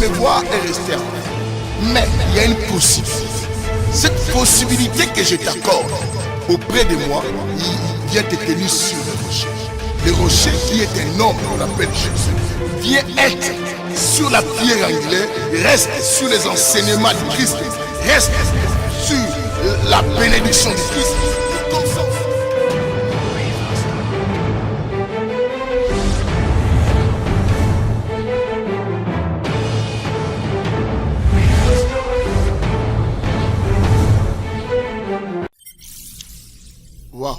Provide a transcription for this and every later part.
me voir est resté en paix. Mais il y a une possibilité. Cette possibilité que je t'accorde auprès de moi, il vient te tenir sur le rocher. Le rocher qui est un homme qu'on appelle Jésus, vient être sur la pierre angulaire, reste sur les enseignements du Christ, reste sur la bénédiction du Christ. Comme ça. Waouh!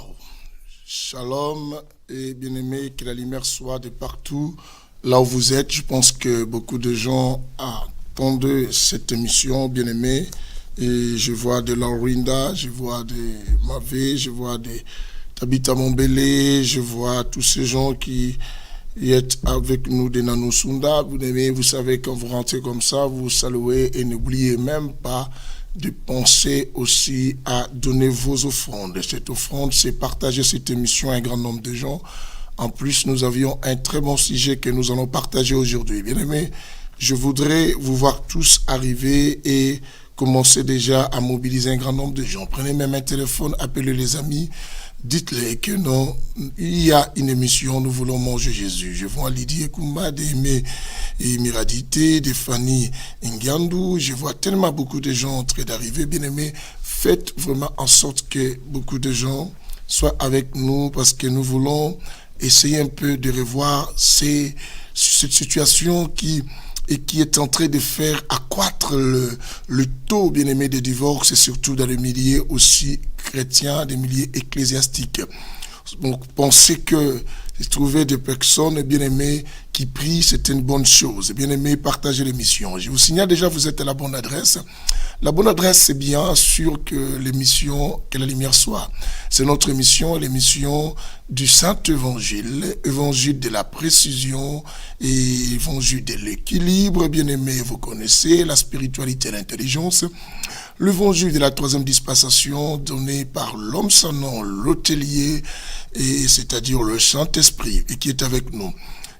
Shalom et bien-aimés, que la lumière soit de partout. Là où vous êtes, je pense que beaucoup de gens attendent cette émission, bien-aimés. Et je vois de Laurinda, je vois de Mavé, je vois de Tabitha Mombele, je vois tous ces gens qui êtes avec nous de Nanosunda. Vous savez, quand vous rentrez comme ça, vous saluez et n'oubliez même pas de penser aussi à donner vos offrandes. Cette offrande, c'est partager cette émission à un grand nombre de gens. En plus, nous avions un très bon sujet que nous allons partager aujourd'hui. Bien aimés, je voudrais vous voir tous arriver et commencer déjà à mobiliser un grand nombre de gens. Prenez même un téléphone, appelez les amis, dites-les que non, il y a une émission, nous voulons manger Jésus. Je vois Lydie Ekumba, et Miradité, de Fanny Ngiandou, je vois tellement beaucoup de gens en train d'arriver. Bien aimés, faites vraiment en sorte que beaucoup de gens soient avec nous parce que nous voulons essayer un peu de revoir cette situation qui est en train de faire accroître le taux, bien aimé, de divorce, et surtout dans les milieux aussi chrétiens, des milieux ecclésiastiques. Donc, pensez que trouver des personnes, bien aimées, qui prient, c'est une bonne chose. Bien aimé, partagez l'émission. Je vous signale déjà, vous êtes à la bonne adresse. La bonne adresse, c'est bien sûr que l'émission, que la lumière soit. C'est notre émission, l'émission du Saint-Évangile, évangile de la précision et évangile de l'équilibre. Bien aimé, vous connaissez la spiritualité et l'intelligence. L'évangile de la troisième dispensation donné par l'homme sans nom, l'hôtelier, et c'est-à-dire le Saint-Esprit, et qui est avec nous.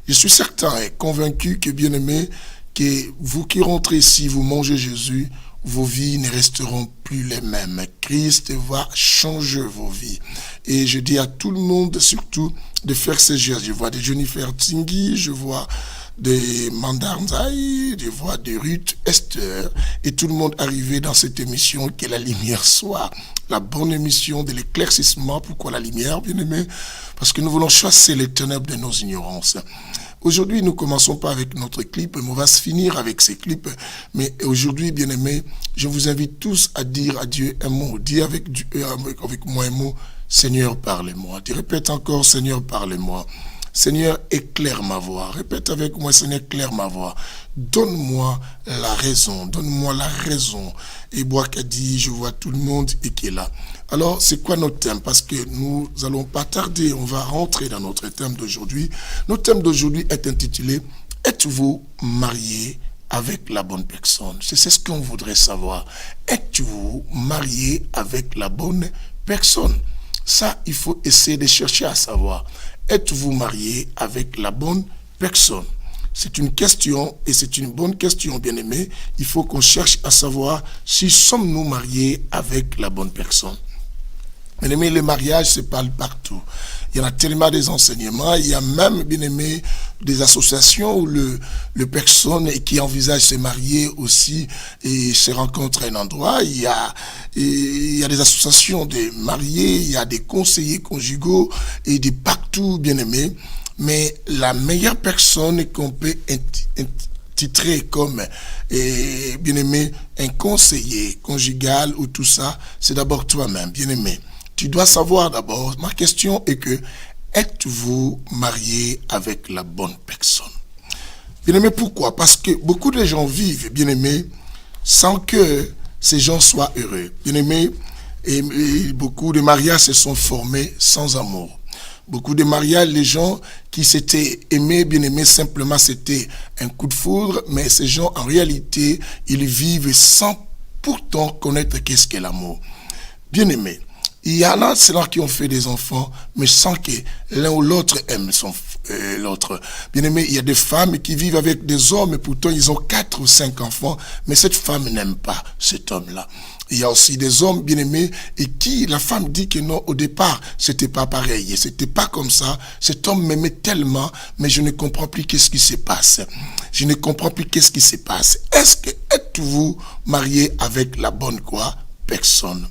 Je suis certain et convaincu que, bien aimé, que vous qui rentrez ici, vous mangez Jésus, vos vies ne resteront plus les mêmes. Christ va changer vos vies. Et je dis à tout le monde, surtout, de faire ces gestes. Je vois des Jennifer Tingui, je vois des Mandarzai, je vois des Ruth Esther, et tout le monde arrivé dans cette émission, que la lumière soit. La bonne émission de l'éclaircissement. Pourquoi la lumière, bien aimé? Parce que nous voulons chasser les ténèbres de nos ignorances. Aujourd'hui, nous ne commençons pas avec notre clip, mais on va se finir avec ces clips. Mais aujourd'hui, bien aimé, je vous invite tous à dire à Dieu un mot. Dis avec moi un mot, Seigneur, parlez-moi. Tu répètes encore, Seigneur, parlez-moi. Seigneur, éclaire ma voix. Répète avec moi, Seigneur, éclaire ma voix. Donne-moi la raison. Donne-moi la raison. Et Boakadi, je vois tout le monde et qui est là. Alors, c'est quoi notre thème? Parce que nous allons pas tarder. On va rentrer dans notre thème d'aujourd'hui. Notre thème d'aujourd'hui est intitulé « Êtes-vous marié avec la bonne personne ?» C'est ce qu'on voudrait savoir. Êtes-vous marié avec la bonne personne? Ça, il faut essayer de chercher à savoir. Êtes-vous marié avec la bonne personne? C'est une question et c'est une bonne question, bien aimé. Il faut qu'on cherche à savoir si sommes-nous mariés avec la bonne personne. Bien aimé, le mariage se parle partout. Il y en a tellement des enseignements. Il y a même, bien aimé, des associations où les personnes qui envisagent de se marier aussi et se rencontrent à un endroit. Il y a des associations de mariés, il y a des conseillers conjugaux et des partout, bien aimé. Mais la meilleure personne qu'on peut intitrer comme, bien aimé, un conseiller conjugal ou tout ça, c'est d'abord toi-même, bien aimé. Tu dois savoir d'abord, ma question est que, êtes-vous marié avec la bonne personne? Bien aimé, pourquoi? Parce que beaucoup de gens vivent, bien aimé, sans que ces gens soient heureux. Bien aimé, et beaucoup de mariages se sont formés sans amour. Beaucoup de mariages, les gens qui s'étaient aimés, bien aimés, simplement c'était un coup de foudre, mais ces gens, en réalité, ils vivent sans pourtant connaître qu'est-ce qu'est l'amour. Bien aimé, il y en a ceux qui ont fait des enfants, mais sans que l'un ou l'autre aime l'autre. Bien-aimé, il y a des femmes qui vivent avec des hommes et pourtant ils ont 4 ou 5 enfants, mais cette femme n'aime pas cet homme-là. Il y a aussi des hommes bien-aimés et qui, la femme dit que non, au départ, c'était pas pareil, et c'était pas comme ça. Cet homme m'aimait tellement, mais je ne comprends plus qu'est-ce qui se passe. Je ne comprends plus qu'est-ce qui se passe. Êtes-vous marié avec la bonne quoi? Personne.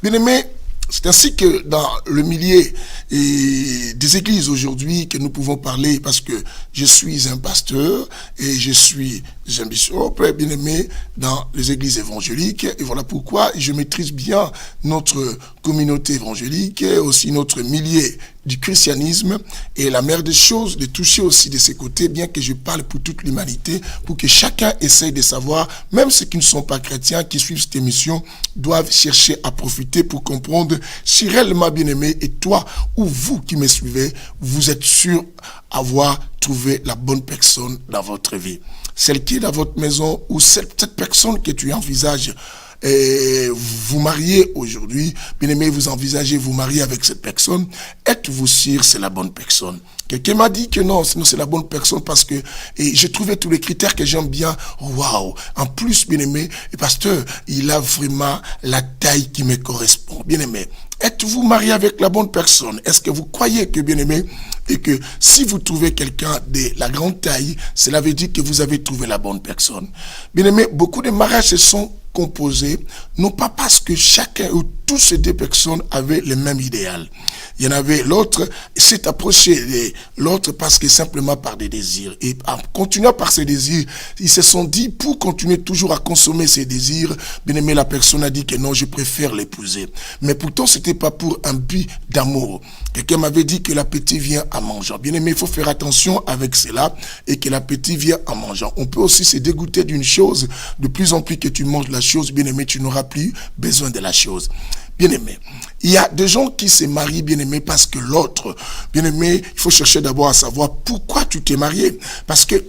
Bien-aimé, c'est ainsi que dans le milieu des églises aujourd'hui que nous pouvons parler, parce que je suis un pasteur et je suis un bishop bien-aimé dans les églises évangéliques, et voilà pourquoi je maîtrise bien notre communauté évangélique et aussi notre milieu du christianisme, et la meilleure des choses de toucher aussi de ces côtés, bien que je parle pour toute l'humanité, pour que chacun essaye de savoir, même ceux qui ne sont pas chrétiens, qui suivent cette émission, doivent chercher à profiter pour comprendre si réellement bien-aimé, et toi ou vous qui me suivez, vous êtes sûr avoir trouvé la bonne personne dans votre vie. Celle qui est dans votre maison, ou cette personne que tu envisages et vous mariez aujourd'hui, bien aimé, vous envisagez vous marier avec cette personne, êtes-vous sûr que c'est la bonne personne? Quelqu'un m'a dit que non, c'est la bonne personne parce que j'ai trouvé tous les critères que j'aime bien. Waouh! En plus, bien aimé, et pasteur, il a vraiment la taille qui me correspond. Bien aimé, êtes-vous marié avec la bonne personne? Est-ce que vous croyez que, bien aimé, et que si vous trouvez quelqu'un de la grande taille, cela veut dire que vous avez trouvé la bonne personne? Bien aimé, beaucoup de mariages se sont composés, non pas parce que chacun ou tous ces deux personnes avaient le même idéal. Il y en avait l'autre s'est approché de l'autre parce que simplement par des désirs. Et en continuant par ces désirs, ils se sont dit, pour continuer toujours à consommer ces désirs, bien aimé, la personne a dit que non, je préfère l'épouser. Mais pourtant, c'était pas pour un but d'amour. Quelqu'un m'avait dit que l'appétit vient en mangeant. Bien aimé, il faut faire attention avec cela et que l'appétit vient en mangeant. On peut aussi se dégoûter d'une chose. De plus en plus que tu manges la chose, bien aimé, tu n'auras plus besoin de la chose. Bien aimé, il y a des gens qui se marient, bien aimé, parce que l'autre, bien aimé, il faut chercher d'abord à savoir pourquoi tu t'es marié. Parce que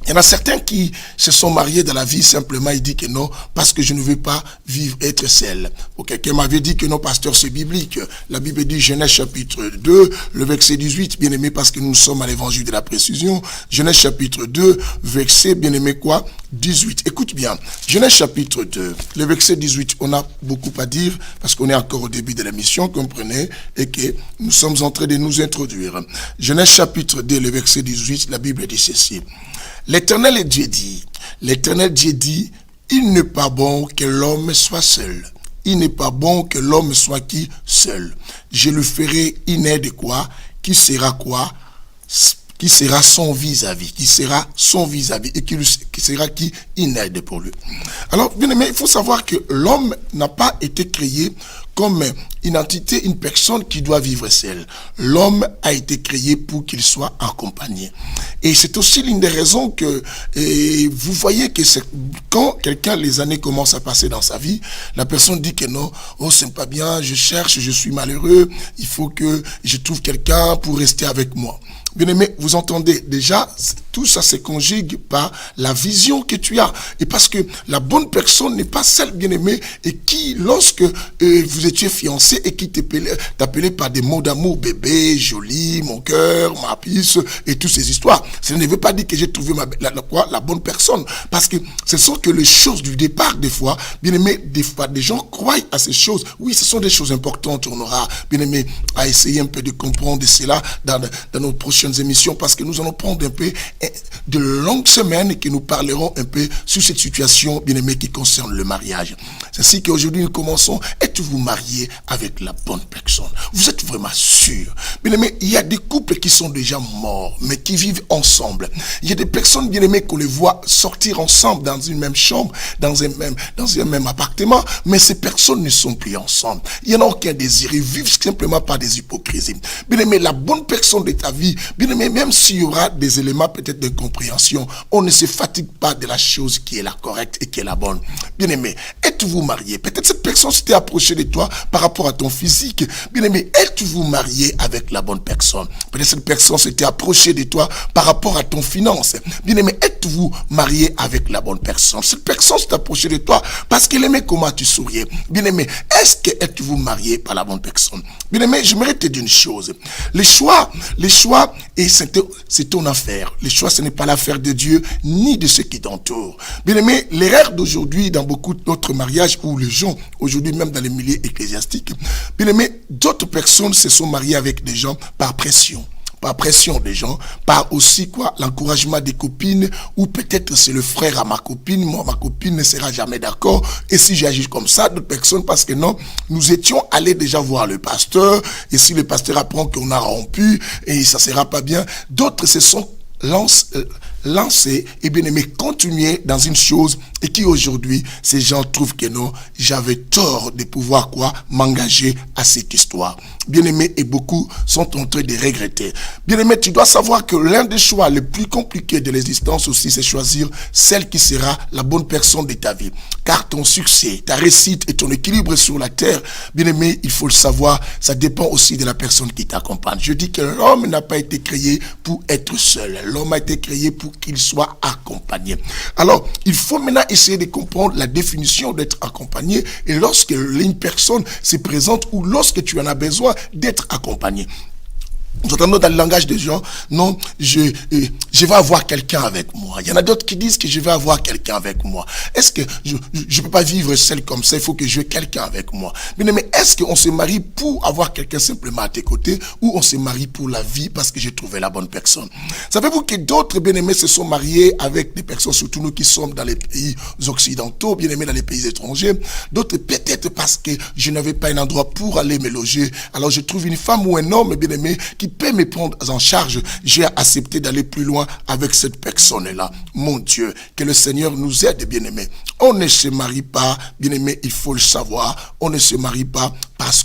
il y en a certains qui se sont mariés dans la vie, simplement, ils disent que non, parce que je ne veux pas vivre, être seul. Quelqu'un m'avait dit que non, pasteur, c'est biblique. La Bible dit, Genèse chapitre 2, le verset 18, bien aimé, parce que nous sommes à l'évangile de la précision. Genèse chapitre 2, verset, bien aimé, quoi? 18. Écoute bien. Genèse chapitre 2, le verset 18, on a beaucoup à dire, parce qu'on est encore au début de la mission, comprenez, et que nous sommes en train de nous introduire. Genèse chapitre 2, le verset 18, la Bible dit ceci. L'Éternel Dieu dit, il n'est pas bon que l'homme soit seul. Il n'est pas bon que l'homme soit qui? Seul. Je le ferai une aide quoi? Qui sera quoi? Qui sera son vis-à-vis, et qui sera qui? Une aide pour lui. Alors, bien aimé, il faut savoir que l'homme n'a pas été créé comme une entité, une personne qui doit vivre seule. L'homme a été créé pour qu'il soit accompagné. Et c'est aussi l'une des raisons que vous voyez que c'est quand quelqu'un, les années commencent à passer dans sa vie, la personne dit que non, oh c'est pas bien, je cherche, je suis malheureux, il faut que je trouve quelqu'un pour rester avec moi. Bien aimé, vous entendez déjà, tout ça se conjugue par la vision que tu as. Et parce que la bonne personne n'est pas celle, bien aimé, et qui, lorsque vous étiez fiancé et qui t'appelait par des mots d'amour, bébé, joli, mon cœur, ma puce, et toutes ces histoires. Ça ne veut pas dire que j'ai trouvé la bonne personne. Parce que ce sont que les choses du départ, des fois, bien aimé, des fois, des gens croient à ces choses. Oui, ce sont des choses importantes. On aura, bien aimé, à essayer un peu de comprendre cela dans nos prochaines émissions, parce que nous allons prendre un peu de longues semaines et que nous parlerons un peu sur cette situation, bien aimé, qui concerne le mariage. C'est ainsi qu'aujourd'hui nous commençons. Êtes-vous marié avec la bonne personne? Vous êtes vraiment sûr? Bien aimé, il y a des couples qui sont déjà morts, mais qui vivent ensemble. Il y a des personnes, bien aimées, qu'on les voit sortir ensemble dans une même chambre, dans un même appartement, mais ces personnes ne sont plus ensemble. Il n'y en a aucun désir. Ils vivent simplement par des hypocrisies. Bien aimé, la bonne personne de ta vie, bien aimé, même s'il y aura des éléments peut-être de compréhension, on ne se fatigue pas de la chose qui est la correcte et qui est la bonne. Bien aimé, êtes-vous marié? Peut-être cette personne s'était approchée de toi par rapport à ton physique. Bien aimé, êtes-vous marié avec la bonne personne? Peut-être cette personne s'était approchée de toi par rapport à ton finance. Bien aimé, êtes-vous marié avec la bonne personne? Cette personne s'est approchée de toi parce qu'elle aimait comment tu souriais. Bien aimé, est-ce que êtes-vous marié par la bonne personne? Bien aimé, j'aimerais te dire une chose. Les choix et c'est ton affaire. Le choix, ce n'est pas l'affaire de Dieu, ni de ceux qui t'entourent. Bien aimé, l'erreur d'aujourd'hui, dans beaucoup d'autres mariages, où les gens, aujourd'hui même dans les milieux ecclésiastiques, bien aimé, d'autres personnes se sont mariées avec des gens par pression des gens, par aussi l'encouragement des copines, ou peut-être c'est le frère à ma copine, moi ma copine ne sera jamais d'accord, et si j'agis comme ça, d'autres personnes, parce que non, nous étions allés déjà voir le pasteur, et si le pasteur apprend qu'on a rompu, et ça sera pas bien, d'autres se sont lancés et bien aimé continuer dans une chose et qui aujourd'hui ces gens trouvent que non, j'avais tort de pouvoir m'engager à cette histoire. Bien aimé, et beaucoup sont en train de regretter. Bien aimé, tu dois savoir que l'un des choix les plus compliqués de l'existence aussi, c'est choisir celle qui sera la bonne personne de ta vie. Car ton succès, ta réussite et ton équilibre sur la terre, bien aimé, il faut le savoir, ça dépend aussi de la personne qui t'accompagne. Je dis que l'homme n'a pas été créé pour être seul. L'homme a été créé pour qu'il soit accompagné. Alors, il faut maintenant essayer de comprendre la définition d'être accompagné, et lorsque une personne se présente ou lorsque tu en as besoin d'être accompagné. Nous entendons dans le langage des gens, non, je vais avoir quelqu'un avec moi. Il y en a d'autres qui disent que je vais avoir quelqu'un avec moi. Est-ce que je ne peux pas vivre seul comme ça? Il faut que je aies quelqu'un avec moi. Mais est-ce qu'on se marie pour avoir quelqu'un simplement à tes côtés, ou on se marie pour la vie parce que j'ai trouvé la bonne personne? Savez-vous que d'autres bien-aimés se sont mariés avec des personnes, surtout nous qui sommes dans les pays occidentaux, bien-aimés dans les pays étrangers. D'autres peut-être parce que je n'avais pas un endroit pour aller me loger. Alors je trouve une femme ou un homme, bien-aimé, qui peut me prendre en charge. J'ai accepté d'aller plus loin avec cette personne-là. Mon Dieu, que le Seigneur nous aide, bien-aimés. On ne se marie pas, bien-aimés, il faut le savoir. On ne se marie pas parce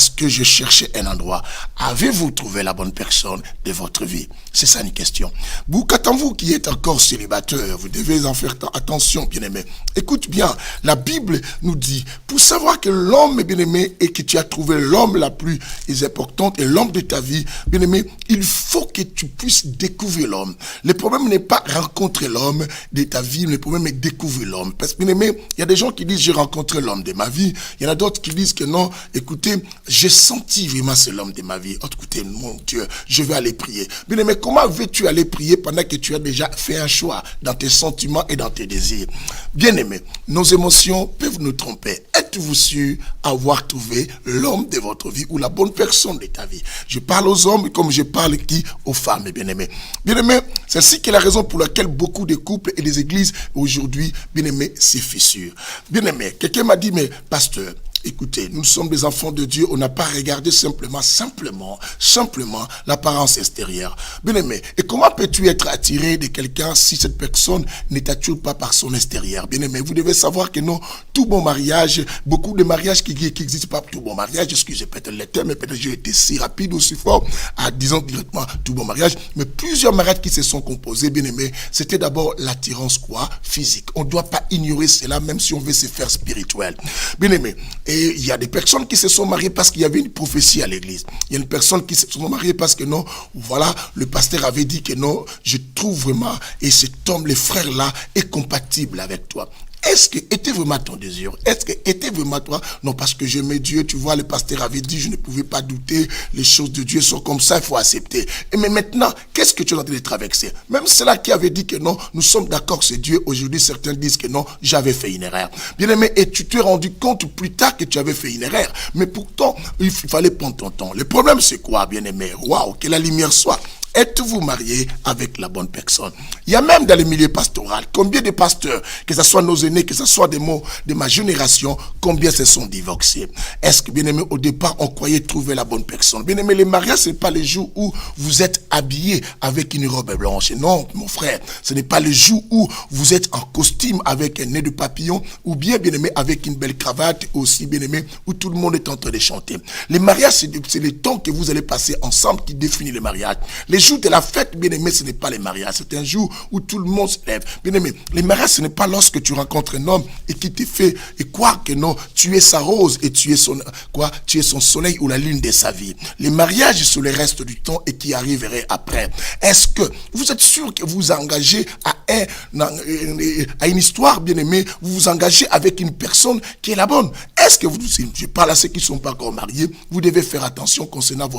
que je cherchais un endroit. Avez-vous trouvé la bonne personne de votre vie? C'est ça une question. Vous qui êtes encore célibataire, vous devez en faire attention, bien-aimé. Écoute bien, la Bible nous dit, pour savoir que l'homme est bien-aimé et que tu as trouvé l'homme la plus importante et l'homme de ta vie, bien-aimé, il faut que tu puisses découvrir l'homme. Le problème n'est pas rencontrer l'homme de ta vie, le problème est découvrir l'homme. Parce que, bien-aimé, il y a des gens qui disent, j'ai rencontré l'homme de ma vie. Il y en a d'autres qui disent que non, écoutez, j'ai senti vraiment c'est l'homme de ma vie. Oh, écoutez, mon Dieu, je vais aller prier. Bien aimé, comment veux-tu aller prier pendant que tu as déjà fait un choix dans tes sentiments et dans tes désirs? Bien aimé, nos émotions peuvent nous tromper. Êtes-vous sûr avoir trouvé l'homme de votre vie ou la bonne personne de ta vie? Je parle aux hommes comme je parle aux femmes, bien aimé. Bien aimé, c'est ainsi que la raison pour laquelle beaucoup de couples et des églises aujourd'hui, bien aimé, se fissurent. Bien aimé, quelqu'un m'a dit, mais pasteur, écoutez, nous sommes des enfants de Dieu, on n'a pas regardé simplement l'apparence extérieure. Bien aimé, et comment peux-tu être attiré de quelqu'un si cette personne ne t'attire pas par son extérieur? Bien aimé, vous devez savoir que non, tout bon mariage, beaucoup de mariages qui existent pas, tout bon mariage, excusez peut-être le terme, mais peut-être j'ai été si rapide ou si fort à disons directement tout bon mariage, mais plusieurs mariages qui se sont composés, bien aimé, c'était d'abord l'attirance physique. On ne doit pas ignorer cela, même si on veut se faire spirituel. Bien aimé, et il y a des personnes qui se sont mariées parce qu'il y avait une prophétie à l'église. Il y a des personnes qui se sont mariées parce que non, voilà, le pasteur avait dit que non, je trouve vraiment, et cet homme, les frères là, est compatible avec toi. Est-ce que était vraiment ton désir? Est-ce que était vraiment toi? Non, parce que j'aimais Dieu, tu vois, le pasteur avait dit, je ne pouvais pas douter, les choses de Dieu sont comme ça, il faut accepter. Et mais maintenant, qu'est-ce que tu es en train de traverser? Même ceux-là qui avaient dit que non, nous sommes d'accord, c'est Dieu, aujourd'hui certains disent que non, j'avais fait une erreur. Bien aimé, et tu t'es rendu compte plus tard que tu avais fait une erreur. Mais pourtant, il fallait prendre ton temps. Le problème c'est quoi, bien aimé? Waouh, que la lumière soit. Êtes-vous marié avec la bonne personne? Il y a même dans les milieux pastoral, combien de pasteurs, que ce soit nos aînés, que ce soit des mots de ma génération, combien se sont divorcés? Est-ce que, bien aimé, au départ, on croyait trouver la bonne personne? Bien aimé, les mariages, ce n'est pas les jours où vous êtes habillé avec une robe blanche. Non, mon frère, ce n'est pas les jours où vous êtes en costume avec un nez de papillon, ou bien aimé, avec une belle cravate, aussi, bien aimé, où tout le monde est en train de chanter. Les mariages, c'est le temps que vous allez passer ensemble qui définit le mariage. Les jours de la fête, bien aimé, ce n'est pas les mariages. C'est un jour où tout le monde se lève. Bien aimé, les mariages, ce n'est pas lorsque tu rencontres un homme et qui te fait croire que non, tu es sa rose et tu es son soleil ou la lune de sa vie. Les mariages sur le reste du temps et qui arriverait après. Est-ce que vous êtes sûr que vous vous engagez à une histoire, bien aimé, vous vous engagez avec une personne qui est la bonne? est-ce que vous, je parle à ceux qui ne sont pas encore mariés, vous devez faire attention concernant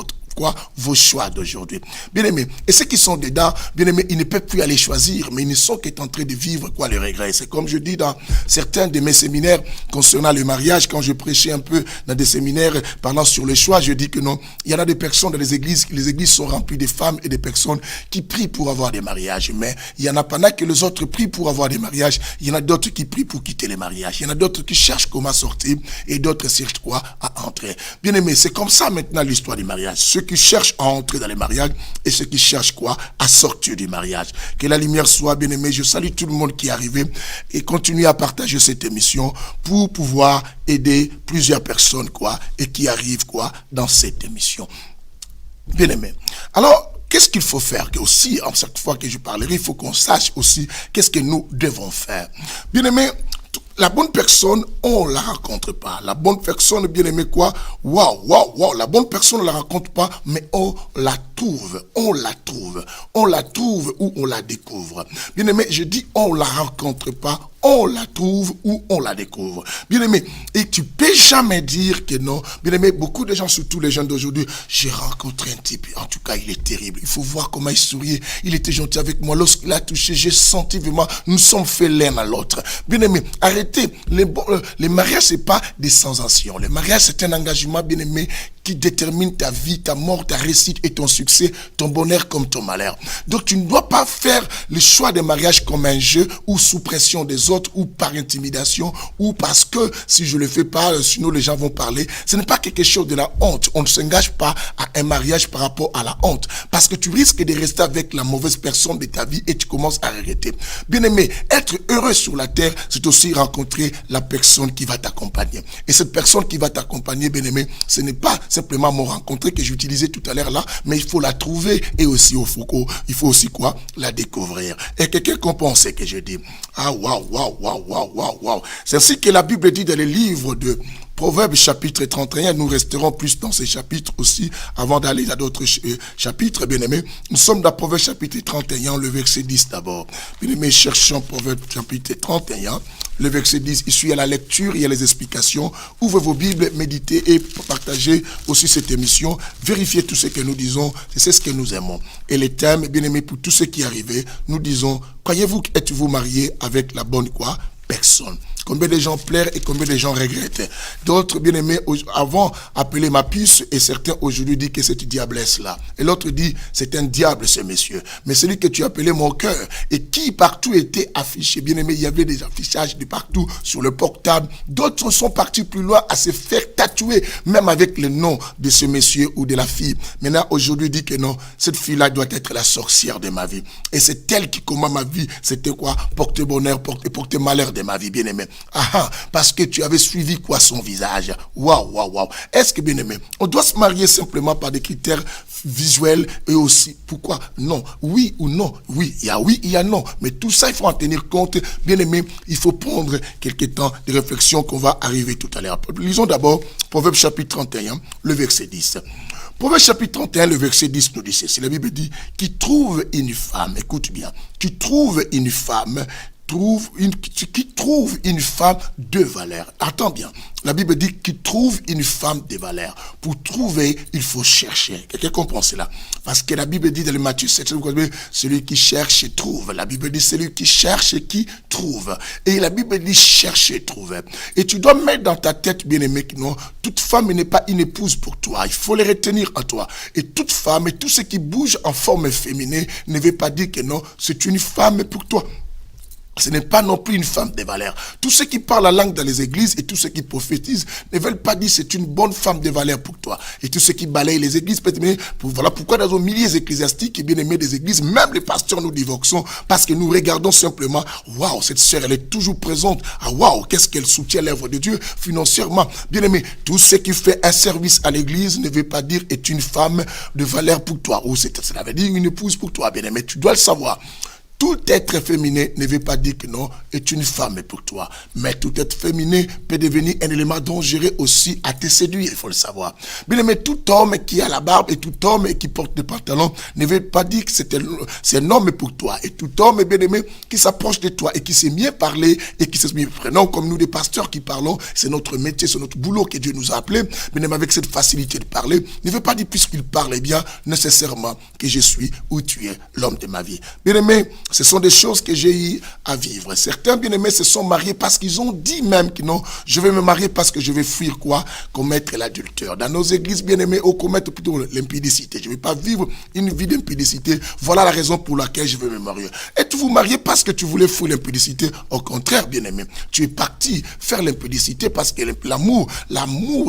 vos choix d'aujourd'hui. Bien-aimés, et ceux qui sont dedans, bien-aimés, ils ne peuvent plus aller choisir, mais ils ne sont qu'en train de vivre le regret. C'est comme je dis dans certains de mes séminaires concernant le mariage, quand je prêchais un peu dans des séminaires parlant sur le choix, je dis que non, il y en a des personnes dans les églises sont remplies de femmes et de personnes qui prient pour avoir des mariages, mais il y en a pendant que les autres prient pour avoir des mariages, il y en a d'autres qui prient pour quitter les mariages, il y en a d'autres qui cherchent comment sortir et d'autres cherchent à entrer. Bien-aimés, c'est comme ça maintenant l'histoire du mariage. Ceux qui cherchent à entrer dans les mariages et ceux qui cherchent à sortir du mariage. Que la lumière soit, bien aimé. Je salue tout le monde qui est arrivé et continue à partager cette émission pour pouvoir aider plusieurs personnes et qui arrivent dans cette émission. Bien aimé. Alors, qu'est-ce qu'il faut faire? Que aussi, en chaque fois que je parlerai, il faut qu'on sache aussi qu'est-ce que nous devons faire. Bien aimé, la bonne personne, on ne la rencontre pas. La bonne personne, bien aimé, waouh. La bonne personne, on ne la rencontre pas, mais on la trouve. On la trouve ou on la découvre. Bien aimé, je dis on ne la rencontre pas, on la trouve ou on la découvre. Bien aimé, et tu peux jamais dire que non. Bien aimé, beaucoup de gens, surtout les jeunes d'aujourd'hui, j'ai rencontré un type, en tout cas il est terrible. Il faut voir comment il souriait, il était gentil avec moi. Lorsqu'il a touché, j'ai senti vraiment, nous sommes faits l'un à l'autre. Bien aimé, arrêtez. Les mariages, c'est pas des sensations. Le mariage, c'est un engagement, bien aimé, qui détermine ta vie, ta mort, ta réussite et ton succès, ton bonheur comme ton malheur. Donc tu ne dois pas faire le choix des mariages comme un jeu ou sous pression des autres ou par intimidation ou parce que si je le fais pas, sinon les gens vont parler. Ce n'est pas quelque chose de la honte. On ne s'engage pas à un mariage par rapport à la honte parce que tu risques de rester avec la mauvaise personne de ta vie et tu commences à regretter. Bien aimé, être heureux sur la terre, c'est aussi rencontrer la personne qui va t'accompagner. Et cette personne qui va t'accompagner, bien aimé, ce n'est pas simplement me rencontrer que j'utilisais tout à l'heure là, mais il faut la trouver et aussi il faut aussi la découvrir. Et quelqu'un comprend ce que je dis. Ah waouh. C'est ainsi que la Bible dit dans les livres de Proverbes chapitre 31, nous resterons plus dans ces chapitres aussi avant d'aller à d'autres chapitres, bien aimés. Nous sommes dans Proverbes chapitre 31, le verset 10 d'abord. Bien aimés, cherchons Proverbes chapitre 31, le verset 10. Ici, il y a la lecture, il y a les explications. Ouvrez vos Bibles, méditez et partagez aussi cette émission. Vérifiez tout ce que nous disons, c'est ce que nous aimons. Et les thèmes, bien aimés, pour tous ceux qui arrivent, nous disons, croyez-vous qu'êtes-vous marié avec la bonne personne? Combien de gens pleurent et combien de gens regrettent. D'autres, bien aimés, avant appelaient ma puce et certains aujourd'hui disent que c'est une diablesse-là. Et l'autre dit, c'est un diable ce monsieur. Mais celui que tu appelais mon cœur et qui partout était affiché. Bien aimé, il y avait des affichages de partout sur le portable. D'autres sont partis plus loin à se faire tatouer, même avec le nom de ce monsieur ou de la fille. Maintenant, aujourd'hui, dit que non, cette fille-là doit être la sorcière de ma vie. Et c'est elle qui commande ma vie. C'était porter bonheur, porter malheur de ma vie, bien aimé. Parce que tu avais suivi son visage. Waouh. Est-ce que, bien aimé, on doit se marier simplement par des critères visuels et aussi, pourquoi non? Oui ou non? Oui, il y a non. Mais tout ça, il faut en tenir compte. Bien aimé, il faut prendre quelques temps de réflexion qu'on va arriver tout à l'heure. Lisons d'abord Proverbe chapitre 31, le verset 10. Proverbe chapitre 31, le verset 10 nous dit ceci. La Bible dit, qui trouve une femme, écoute bien, qui trouve une femme, qui trouve une femme de valeur. Attends bien. La Bible dit qu'il trouve une femme de valeur. Pour trouver, il faut chercher. Quelqu'un comprend cela? Parce que la Bible dit dans le Matthieu 7, celui qui cherche trouve. La Bible dit celui qui cherche qui trouve. Et la Bible dit cherche et trouve. Et tu dois mettre dans ta tête, bien aimé, que non, toute femme n'est pas une épouse pour toi. Il faut les retenir en toi. Et toute femme et tout ce qui bouge en forme féminine ne veut pas dire que non, c'est une femme pour toi. Ce n'est pas non plus une femme de valeur. Tous ceux qui parlent la langue dans les églises et tous ceux qui prophétisent ne veulent pas dire c'est une bonne femme de valeur pour toi. Et tous ceux qui balayent les églises, voilà pourquoi dans nos milliers ecclésiastiques et bien aimés des églises, même les pasteurs nous divorçons parce que nous regardons simplement, waouh, cette sœur elle est toujours présente. Ah waouh, qu'est-ce qu'elle soutient l'œuvre de Dieu financièrement. Bien aimé, tout ce qui fait un service à l'église ne veut pas dire est une femme de valeur pour toi. Ou cela veut dire une épouse pour toi. Bien aimé, tu dois le savoir. Tout être féminin ne veut pas dire que non, est une femme pour toi. Mais tout être féminin peut devenir un élément dangereux aussi à te séduire, il faut le savoir. Bien aimé, tout homme qui a la barbe et tout homme qui porte des pantalons ne veut pas dire que c'est un homme pour toi. Et tout homme, bien aimé, qui s'approche de toi et qui sait bien parler et qui sait bien prénom, comme nous des pasteurs qui parlons, c'est notre métier, c'est notre boulot que Dieu nous a appelé. Bien aimé, avec cette facilité de parler, ne veut pas dire puisqu'il parle bien, nécessairement que je suis ou tu es l'homme de ma vie. Bien aimé, ce sont des choses que j'ai eu à vivre. Certains bien-aimés se sont mariés parce qu'ils ont dit même que non, je vais me marier parce que je vais fuir quoi? Commettre l'adultère. Dans nos églises bien-aimés, on commet plutôt l'impudicité. Je ne vais pas vivre une vie d'impudicité. Voilà la raison pour laquelle je vais me marier. Êtes-vous marié parce que tu voulais fuir l'impudicité? Au contraire, bien-aimé, tu es parti faire l'impudicité parce que l'amour,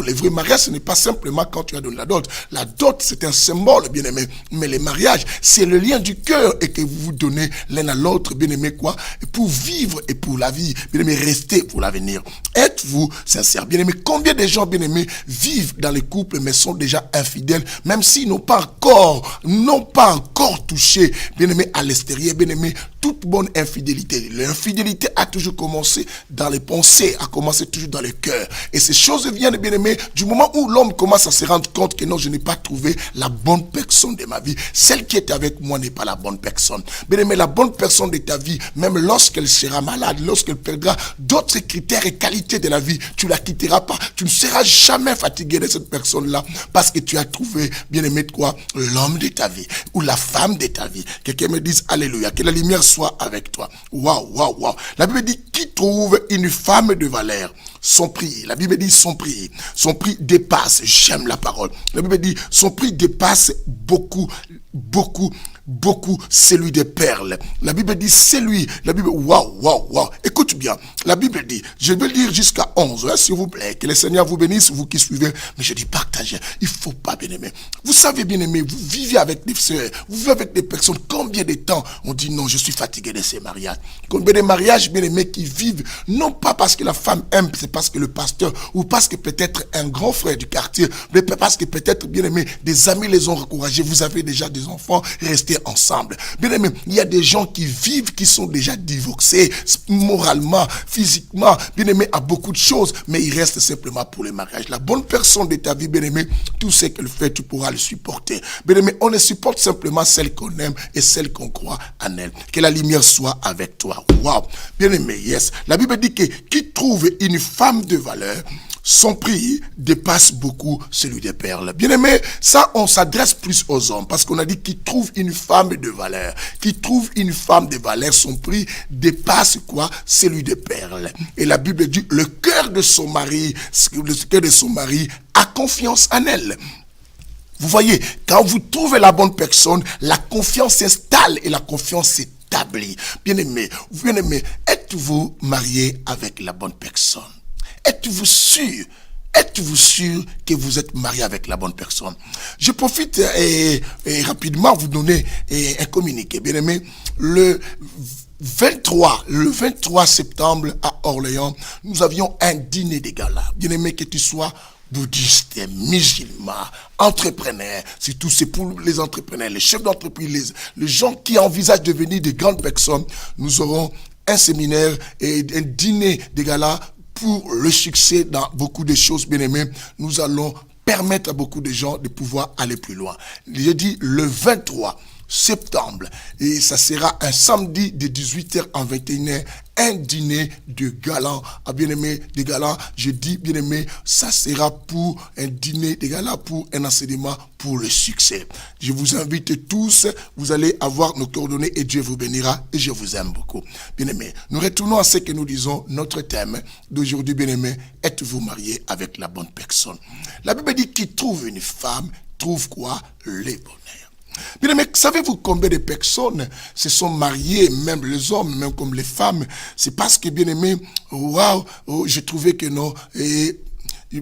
le vrai mariage, ce n'est pas simplement quand tu as donné la dot. La dot, c'est un symbole, bien-aimé. Mais le mariage, c'est le lien du cœur et que vous vous donnez l'un à l'autre, bien-aimé, quoi, pour vivre et pour la vie, bien-aimé, rester pour l'avenir. Êtes-vous sincère, bien-aimé? Combien de gens, bien-aimés, vivent dans les couples mais sont déjà infidèles, même s'ils n'ont pas encore touché, bien-aimé, à l'extérieur, bien-aimé, toute bonne infidélité. L'infidélité a toujours commencé dans les pensées, a commencé toujours dans le cœur. Et ces choses viennent, bien-aimé, du moment où l'homme commence à se rendre compte que non, je n'ai pas trouvé la bonne personne de ma vie. Celle qui est avec moi n'est pas la bonne personne. Bien-aimé, la bonne personne de ta vie, même lorsqu'elle sera malade, lorsqu'elle perdra d'autres critères et qualités de la vie, tu la quitteras pas. Tu ne seras jamais fatigué de cette personne-là parce que tu as trouvé, bien-aimé, de quoi? L'homme de ta vie ou la femme de ta vie. Quelqu'un me dise alléluia, que la lumière soit avec toi. Waouh, waouh, waouh. La Bible dit, qui trouve une femme de valeur? Son prix, la Bible dit son prix dépasse, j'aime la parole. La Bible dit, son prix dépasse beaucoup celui des perles. La Bible dit la Bible, waouh. Écoute bien, la Bible dit, je vais lire jusqu'à 11, s'il vous plaît, que le Seigneur vous bénisse, vous qui suivez, mais je dis partagez, il faut pas, bien-aimé. Vous savez, bien-aimé, vous vivez avec des sœurs, vous vivez avec des personnes, combien de temps on dit non, je suis fatigué de ces mariages. Combien de mariages, bien-aimés, qui vivent, non pas parce que la femme aime, c'est parce que le pasteur, ou parce que peut-être un grand frère du quartier, mais parce que peut-être, bien-aimé, des amis les ont encouragés, vous avez déjà des enfants, restez ensemble. Bien aimé, il y a des gens qui vivent, qui sont déjà divorcés, moralement, physiquement, bien aimé, à beaucoup de choses, mais ils restent simplement pour le mariage. La bonne personne de ta vie, bien aimé, tout ce qu'elle fait, tu pourras le supporter. Bien aimé, on ne supporte simplement celle qu'on aime et celle qu'on croit en elle. Que la lumière soit avec toi. Waouh! Bien aimé, yes. La Bible dit que qui trouve une femme de valeur, son prix dépasse beaucoup celui des perles. Bien aimé, ça on s'adresse plus aux hommes parce qu'on a dit qu'il trouve une femme de valeur. Qui trouve une femme de valeur, son prix dépasse quoi? Celui des perles. Et la Bible dit le cœur de son mari a confiance en elle. Vous voyez, quand vous trouvez la bonne personne, la confiance s'installe et la confiance s'établit. Bien aimé, êtes-vous marié avec la bonne personne? Êtes-vous sûr que vous êtes marié avec la bonne personne? Je profite et rapidement vous donner un communiqué. Bien aimé, le 23 septembre à Orléans, nous avions un dîner de gala. Bien aimé, que tu sois bouddhiste, musulman, entrepreneur, surtout c'est pour les entrepreneurs, les chefs d'entreprise, les gens qui envisagent de devenir de grandes personnes. Nous aurons un séminaire et un dîner de gala pour le succès dans beaucoup de choses, bien aimés. Nous allons permettre à beaucoup de gens de pouvoir aller plus loin. J'ai dit le 23 septembre, et ça sera un samedi de 18h à 21h, un dîner de gala. Ah, bien aimé, de gala, je dis bien aimé, ça sera pour un dîner de gala, pour un enseignement, pour le succès. Je vous invite tous, vous allez avoir nos coordonnées et Dieu vous bénira et je vous aime beaucoup. Bien aimé, nous retournons à ce que nous disons, notre thème d'aujourd'hui, bien aimé, êtes-vous marié avec la bonne personne? La Bible dit qu'il trouve une femme, trouve quoi? Le bonheur. Bien aimé, savez-vous combien de personnes se sont mariées, même les hommes, même comme les femmes? C'est parce que, bien aimé, waouh, j'ai trouvé que non, et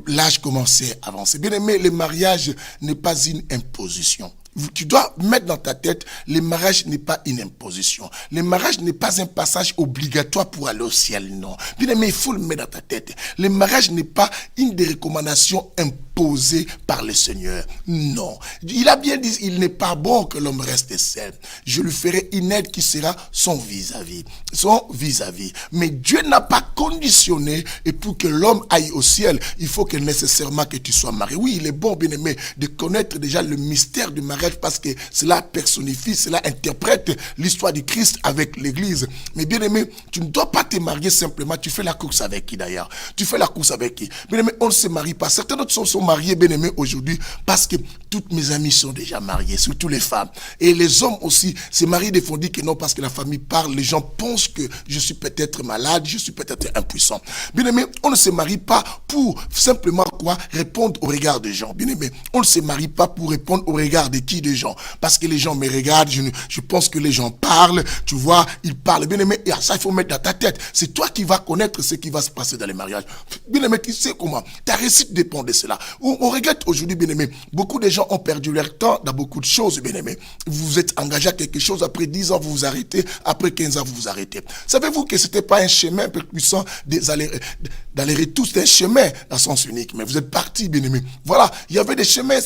l'âge commençait à avancer. Bien aimé, le mariage n'est pas une imposition. Tu dois mettre dans ta tête, le mariage n'est pas une imposition. Le mariage n'est pas un passage obligatoire pour aller au ciel, non. Bien aimé, il faut le mettre dans ta tête. Le mariage n'est pas une des recommandations imposées posé par le Seigneur. Non. Il a bien dit, il n'est pas bon que l'homme reste seul. Je lui ferai une aide qui sera son vis-à-vis. Son vis-à-vis. Mais Dieu n'a pas conditionné, et pour que l'homme aille au ciel, il faut que nécessairement que tu sois marié. Oui, il est bon, bien aimé, de connaître déjà le mystère du mariage parce que cela personnifie, cela interprète l'histoire du Christ avec l'église. Mais bien aimé, tu ne dois pas te marier simplement. Tu fais la course avec qui d'ailleurs? Tu fais la course avec qui? Bien aimé, on ne se marie pas. Certains d'autres sont mariés, bien aimé, aujourd'hui parce que toutes mes amies sont déjà mariées, surtout les femmes. Et les hommes aussi se marient des fois, on dit que non parce que la famille parle. Les gens pensent que je suis peut-être malade, je suis peut-être impuissant. Bien aimé, on ne se marie pas pour simplement quoi? Répondre au regard des gens. Bien aimé, on ne se marie pas pour répondre au regard de qui? Des gens. Parce que les gens me regardent, je pense que les gens parlent, tu vois, ils parlent. Bien aimé, et à ça il faut mettre dans ta tête. C'est toi qui vas connaître ce qui va se passer dans les mariages. Bien aimé, tu sais comment? Ta réussite dépend de cela. On regrette aujourd'hui, bien aimé, beaucoup de gens ont perdu leur temps dans beaucoup de choses, bien aimé. Vous vous êtes engagé à quelque chose, après 10 ans vous vous arrêtez, après 15 ans vous vous arrêtez. Savez-vous que c'était pas un chemin puissant d'aller-retour, c'était un chemin à sens unique, mais vous êtes partis, bien aimé. Voilà, il y avait des chemins,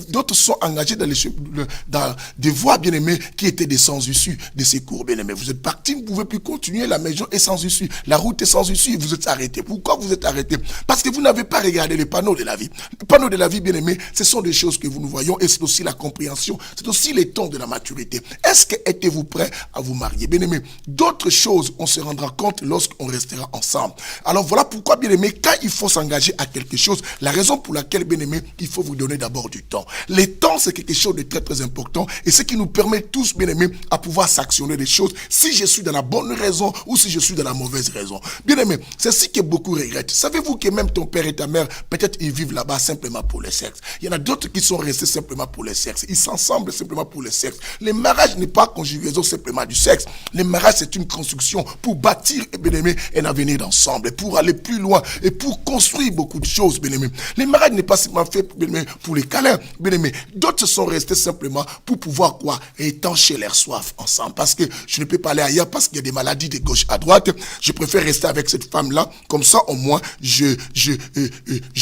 d'autres sont engagés dans des voies, bien aimé, qui étaient des sans issue de ces cours, bien aimé. Vous êtes partis, vous ne pouvez plus continuer, la maison est sans issue, la route est sans issue, vous êtes arrêtés. Pourquoi vous êtes arrêtés? Parce que vous n'avez pas regardé les panneaux de la vie. Les panneaux de la vie, bien aimé, ce sont des choses que nous voyons et c'est aussi la compréhension, c'est aussi les temps de la maturité. Est-ce que êtes-vous prêt à vous marier? Bien aimé, d'autres choses, on se rendra compte lorsqu'on restera ensemble. Alors voilà pourquoi, bien aimé, quand il faut s'engager à quelque chose, la raison pour laquelle, bien aimé, il faut vous donner d'abord du temps. Le temps, c'est quelque chose de très très important et ce qui nous permet tous, bien aimé, à pouvoir s'actionner des choses si je suis dans la bonne raison ou si je suis dans la mauvaise raison. Bien aimé, c'est ce que beaucoup regrettent. Savez-vous que même ton père et ta mère, peut-être ils vivent là-bas simplement pour le sexe. Il y en a d'autres qui sont restés simplement pour le sexe. Ils s'ensemblent simplement pour le sexe. Le mariage n'est pas conjugaison simplement du sexe. Le mariage, c'est une construction pour bâtir, bien aimé, un avenir ensemble, pour aller plus loin et pour construire beaucoup de choses, bien aimé. Le mariage n'est pas simplement fait, bien aimé, pour les câlins, bien aimé. D'autres sont restés simplement pour pouvoir quoi? Étancher leur soif ensemble. Parce que je ne peux pas aller ailleurs parce qu'il y a des maladies de gauche à droite. Je préfère rester avec cette femme-là. Comme ça, au moins, je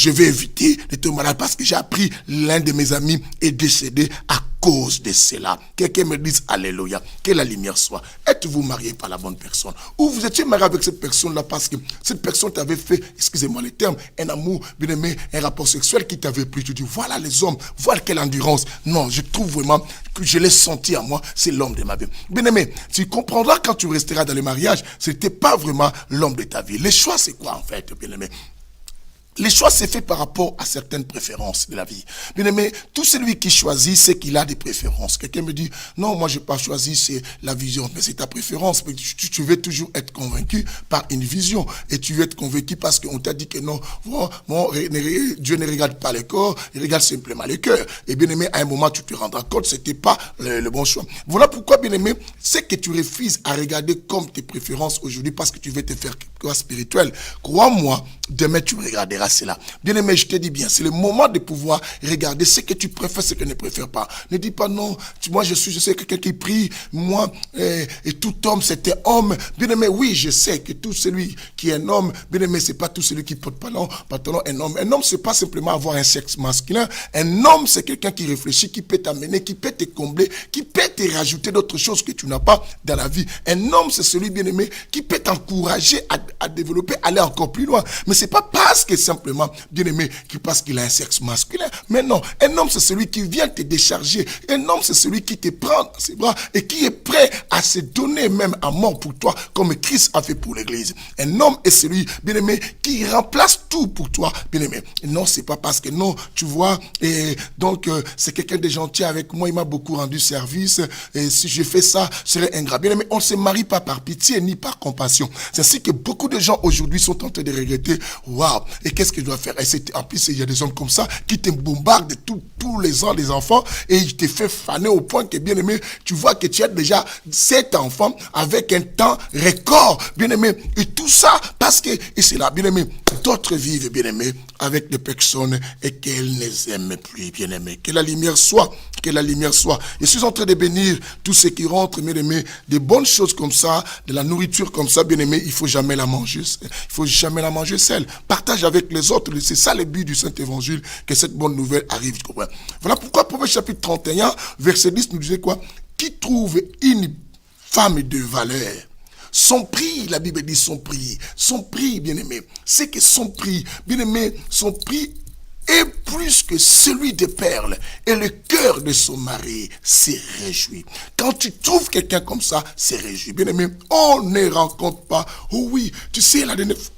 vais éviter d'être malade parce que j'ai appris l'un de mes amis est décédé à cause de cela. Quelqu'un me dise Alléluia, que la lumière soit. Êtes-vous marié par la bonne personne? Ou vous étiez marié avec cette personne-là parce que cette personne t'avait fait, excusez-moi les termes, un amour, bien aimé, un rapport sexuel qui t'avait plu. Tu dis, voilà les hommes, voilà quelle endurance. Non, je trouve vraiment que je l'ai senti à moi, c'est l'homme de ma vie. Bien aimé, tu comprendras quand tu resteras dans le mariage, c'était pas vraiment l'homme de ta vie. Les choix, c'est quoi en fait, bien aimé? Les choix, c'est fait par rapport à certaines préférences de la vie. Bien aimé, tout celui qui choisit, c'est qu'il a des préférences. Quelqu'un me dit, non, moi, je n'ai pas choisi, c'est la vision. Mais c'est ta préférence. Mais tu veux toujours être convaincu par une vision. Et tu veux être convaincu parce qu'on t'a dit que non, Dieu ne regarde pas le corps, il regarde simplement le cœur. Et bien aimé, à un moment, tu te rendras compte, ce n'était pas le bon choix. Voilà pourquoi, bien aimé, c'est que tu refuses à regarder comme tes préférences aujourd'hui parce que tu veux te faire quelque chose spirituel. Crois-moi, demain, tu regarderas cela. Bien aimé, je te dis bien, c'est le moment de pouvoir regarder ce que tu préfères, ce que tu ne préfères pas. Ne dis pas non, moi je sais quelqu'un qui prie, moi et tout homme c'était homme. Bien aimé, oui, je sais que tout celui qui est un homme, bien aimé, c'est pas tout celui qui porte pantalon, un homme. Un homme, c'est pas simplement avoir un sexe masculin. Un homme, c'est quelqu'un qui réfléchit, qui peut t'amener, qui peut te combler, qui peut te rajouter d'autres choses que tu n'as pas dans la vie. Un homme, c'est celui, bien aimé, qui peut t'encourager à développer, aller encore plus loin. Mais c'est pas parce que simplement, bien aimé, parce qu'il a un sexe masculin. Mais non, un homme, c'est celui qui vient te décharger. Un homme, c'est celui qui te prend dans ses bras et qui est prêt à se donner même à mort pour toi, comme Christ a fait pour l'église. Un homme est celui, bien aimé, qui remplace tout pour toi, bien aimé. Et non, c'est pas parce que non, tu vois, et donc, c'est quelqu'un de gentil avec moi, il m'a beaucoup rendu service, et si je fais ça, je serais ingrat. Bien aimé, on ne se marie pas par pitié ni par compassion. C'est ainsi que beaucoup de gens aujourd'hui sont en train de regretter, waouh, et qu'est-ce que je dois faire? Et en plus, il y a des hommes comme ça qui te bombardent tous les ans des enfants et ils te font faner au point que, bien aimé, tu vois que tu as déjà 7 enfants avec un temps record, bien aimé. Et tout ça Parce que, et c'est là, bien aimé, d'autres vivent, bien aimé, avec des personnes et qu'elles ne les aiment plus, bien aimé. Que la lumière soit, que la lumière soit. Je suis en train de bénir tous ceux qui rentrent, bien aimé, des bonnes choses comme ça, de la nourriture comme ça, bien aimé, il faut jamais la manger. Il faut jamais la manger seule. Partage avec les autres. C'est ça le but du Saint-Évangile, que cette bonne nouvelle arrive. Voilà pourquoi Proverbe chapitre 31, verset 10 nous disait quoi? Qui trouve une femme de valeur, son prix, la Bible dit son prix, bien-aimé, c'est que son prix, bien-aimé, son prix est plus que celui des perles, et le cœur de son mari s'est réjoui. Quand tu trouves quelqu'un comme ça, c'est réjoui. Bien-aimé, on ne rencontre pas, oh oui, tu sais, la dernière fois,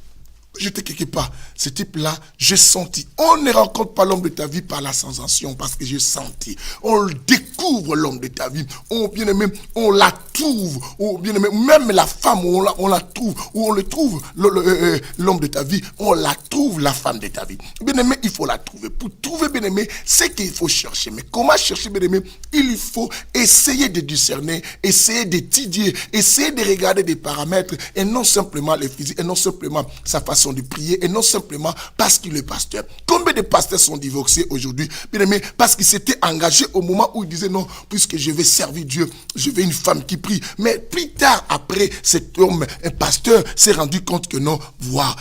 j'étais quelque part, ce type-là, j'ai senti. On ne rencontre pas l'homme de ta vie par la sensation, parce que j'ai senti. On découvre l'homme de ta vie. On, bien aimé, on la trouve. Oh, bien aimé, même la femme, on la trouve. Ou on le trouve, l'homme de ta vie. On la trouve, la femme de ta vie. Bien aimé, il faut la trouver. Pour trouver, bien aimé, c'est qu'il faut chercher. Mais comment chercher, bien aimé? Il faut essayer de discerner, essayer d'étudier, essayer de regarder des paramètres, et non simplement les physiques, et non simplement sa façon de prier, et non simplement parce qu'il est pasteur. Combien de pasteurs sont divorcés aujourd'hui, bien aimé, parce qu'ils s'étaient engagés au moment où ils disaient non, puisque je vais servir Dieu, je veux une femme qui prie. Mais plus tard, après, cet homme, un pasteur, s'est rendu compte que non,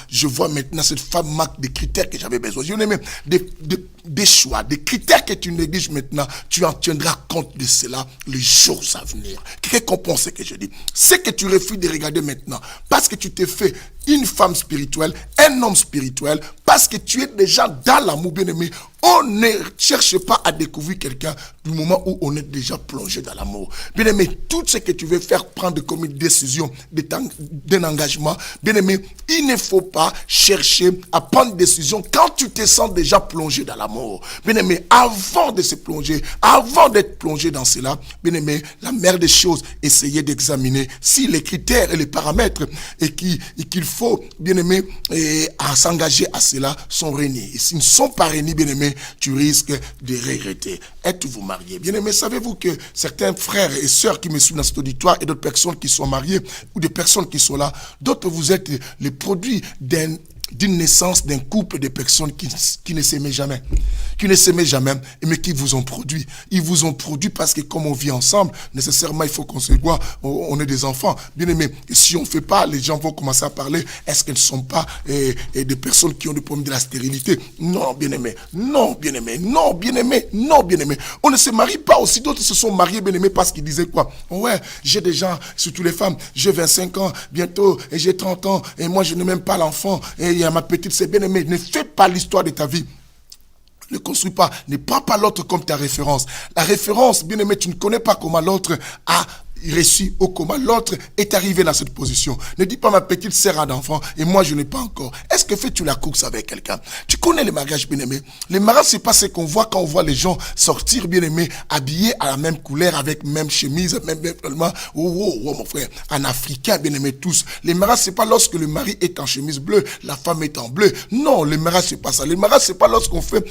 je vois maintenant cette femme marque des critères que j'avais besoin. Je veux même des choix, des critères que tu négliges maintenant, tu en tiendras compte de cela les jours à venir. Quelqu'un comprend ce que je dis? C'est que tu refuses de regarder maintenant, parce que tu t'es fait une femme spirituelle, un homme spirituel, parce que tu es déjà dans l'amour, bien-aimé. On ne cherche pas à découvrir quelqu'un du moment où on est déjà plongé dans l'amour. Bien-aimé, tout ce que tu veux faire prendre comme une décision d'un engagement, bien-aimé, il ne faut pas chercher à prendre une décision quand tu te sens déjà plongé dans l'amour. Bien-aimé, avant de se plonger, avant d'être plongé dans cela, bien-aimé, la meilleure des choses, essayez d'examiner si les critères et les paramètres et qu'il faut, bien-aimé, à s'engager à cela sont réunis. Et s'ils ne sont pas réunis, bien-aimé, tu risques de regretter. Êtes-vous marié? Bien-aimé, savez-vous que certains frères et sœurs qui me suivent dans cet auditoire et d'autres personnes qui sont mariées ou des personnes qui sont là, d'autres vous êtes les produits d'une naissance d'un couple de personnes qui ne s'aimaient jamais. Qui ne s'aimaient jamais, mais qui vous ont produit. Ils vous ont produit parce que comme on vit ensemble, nécessairement il faut qu'on se voit, on est des enfants. Bien aimé, si on ne fait pas, les gens vont commencer à parler, est-ce qu'elles ne sont pas des personnes qui ont des problèmes de la stérilité? Non, bien aimé, non, bien aimé, non, bien aimé, non, bien aimé. On ne se marie pas aussi, d'autres se sont mariés, bien aimé, parce qu'ils disaient quoi? Ouais, j'ai des gens, surtout les femmes, j'ai 25 ans, bientôt, et j'ai 30 ans, et moi je n'ai même pas l'enfant, et il y a ma petite, c'est bien aimé, ne fais pas l'histoire de ta vie. Ne construis pas, ne prends pas l'autre comme ta référence. La référence, bien aimé, tu ne connais pas comment l'autre a reçu ou comment l'autre est arrivé dans cette position. Ne dis pas ma petite sœur a d'enfant et moi je n'ai pas encore. Est-ce que fais-tu la course avec quelqu'un? Tu connais les mariages, bien aimé. Les mariages, c'est pas ce qu'on voit quand on voit les gens sortir, bien aimé, habillés à la même couleur, avec même chemise, même vêtements. Oh, mon frère, en africain, bien aimé, tous. Les mariages, c'est pas lorsque le mari est en chemise bleue, la femme est en bleu. Non, les mariages, c'est pas ça. Les mariages, c'est pas lorsqu'on fait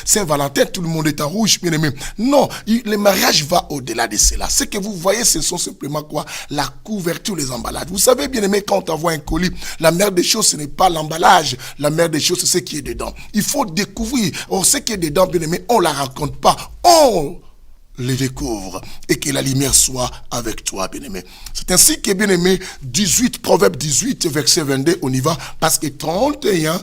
Saint-Valentin, tout le monde est en rouge, bien aimé. Non, le mariage va au-delà de cela. Ce que vous voyez, ce sont simplement quoi? La couverture, les emballages. Vous savez, bien aimé, quand on t'envoie un colis, la meilleure des choses, ce n'est pas l'emballage. La meilleure des choses, c'est ce qui est dedans. Il faut découvrir. Or, ce qui est dedans, bien aimé, on ne la raconte pas. On les découvre et que la lumière soit avec toi, bien-aimé. C'est ainsi que, bien-aimé, Proverbe 18, verset 22, on y va, parce que 31,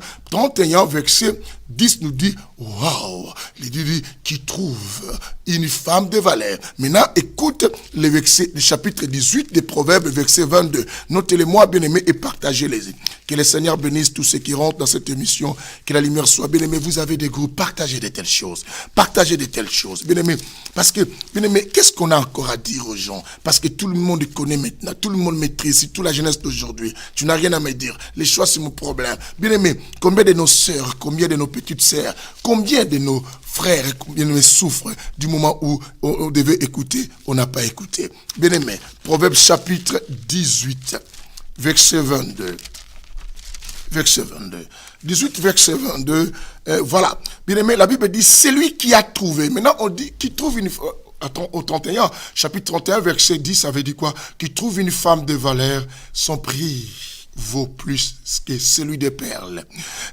verset 10 nous dit, waouh, il dit, qui trouve une femme de valeur. Maintenant, écoute le chapitre 18 des Proverbes, verset 22. Notez-les-moi, bien-aimé, et partagez-les. Que le Seigneur bénisse tous ceux qui rentrent dans cette émission, que la lumière soit, bien-aimé. Vous avez des groupes, partagez de telles choses. Partagez de telles choses, bien-aimé. Parce que, bien-aimé, qu'est-ce qu'on a encore à dire aux gens? Parce que tout le monde connaît maintenant, tout le monde maîtrise, toute la jeunesse d'aujourd'hui. Tu n'as rien à me dire. Les choix, c'est mon problème. Bien-aimé, combien de nos sœurs, combien de nos petites sœurs, combien de nos frères, combien de nos souffrent du moment où on devait écouter, on n'a pas écouté. Bien-aimé, Proverbe chapitre 18, verset 22. Verset 22. 18, verset 22. Voilà. Bien-aimé, la Bible dit, c'est lui qui a trouvé. Maintenant, on dit, qui trouve une... Attends, au 31, chapitre 31, verset 10, ça veut dire quoi? Qui trouve une femme de valeur, son prix vaut plus que celui des perles.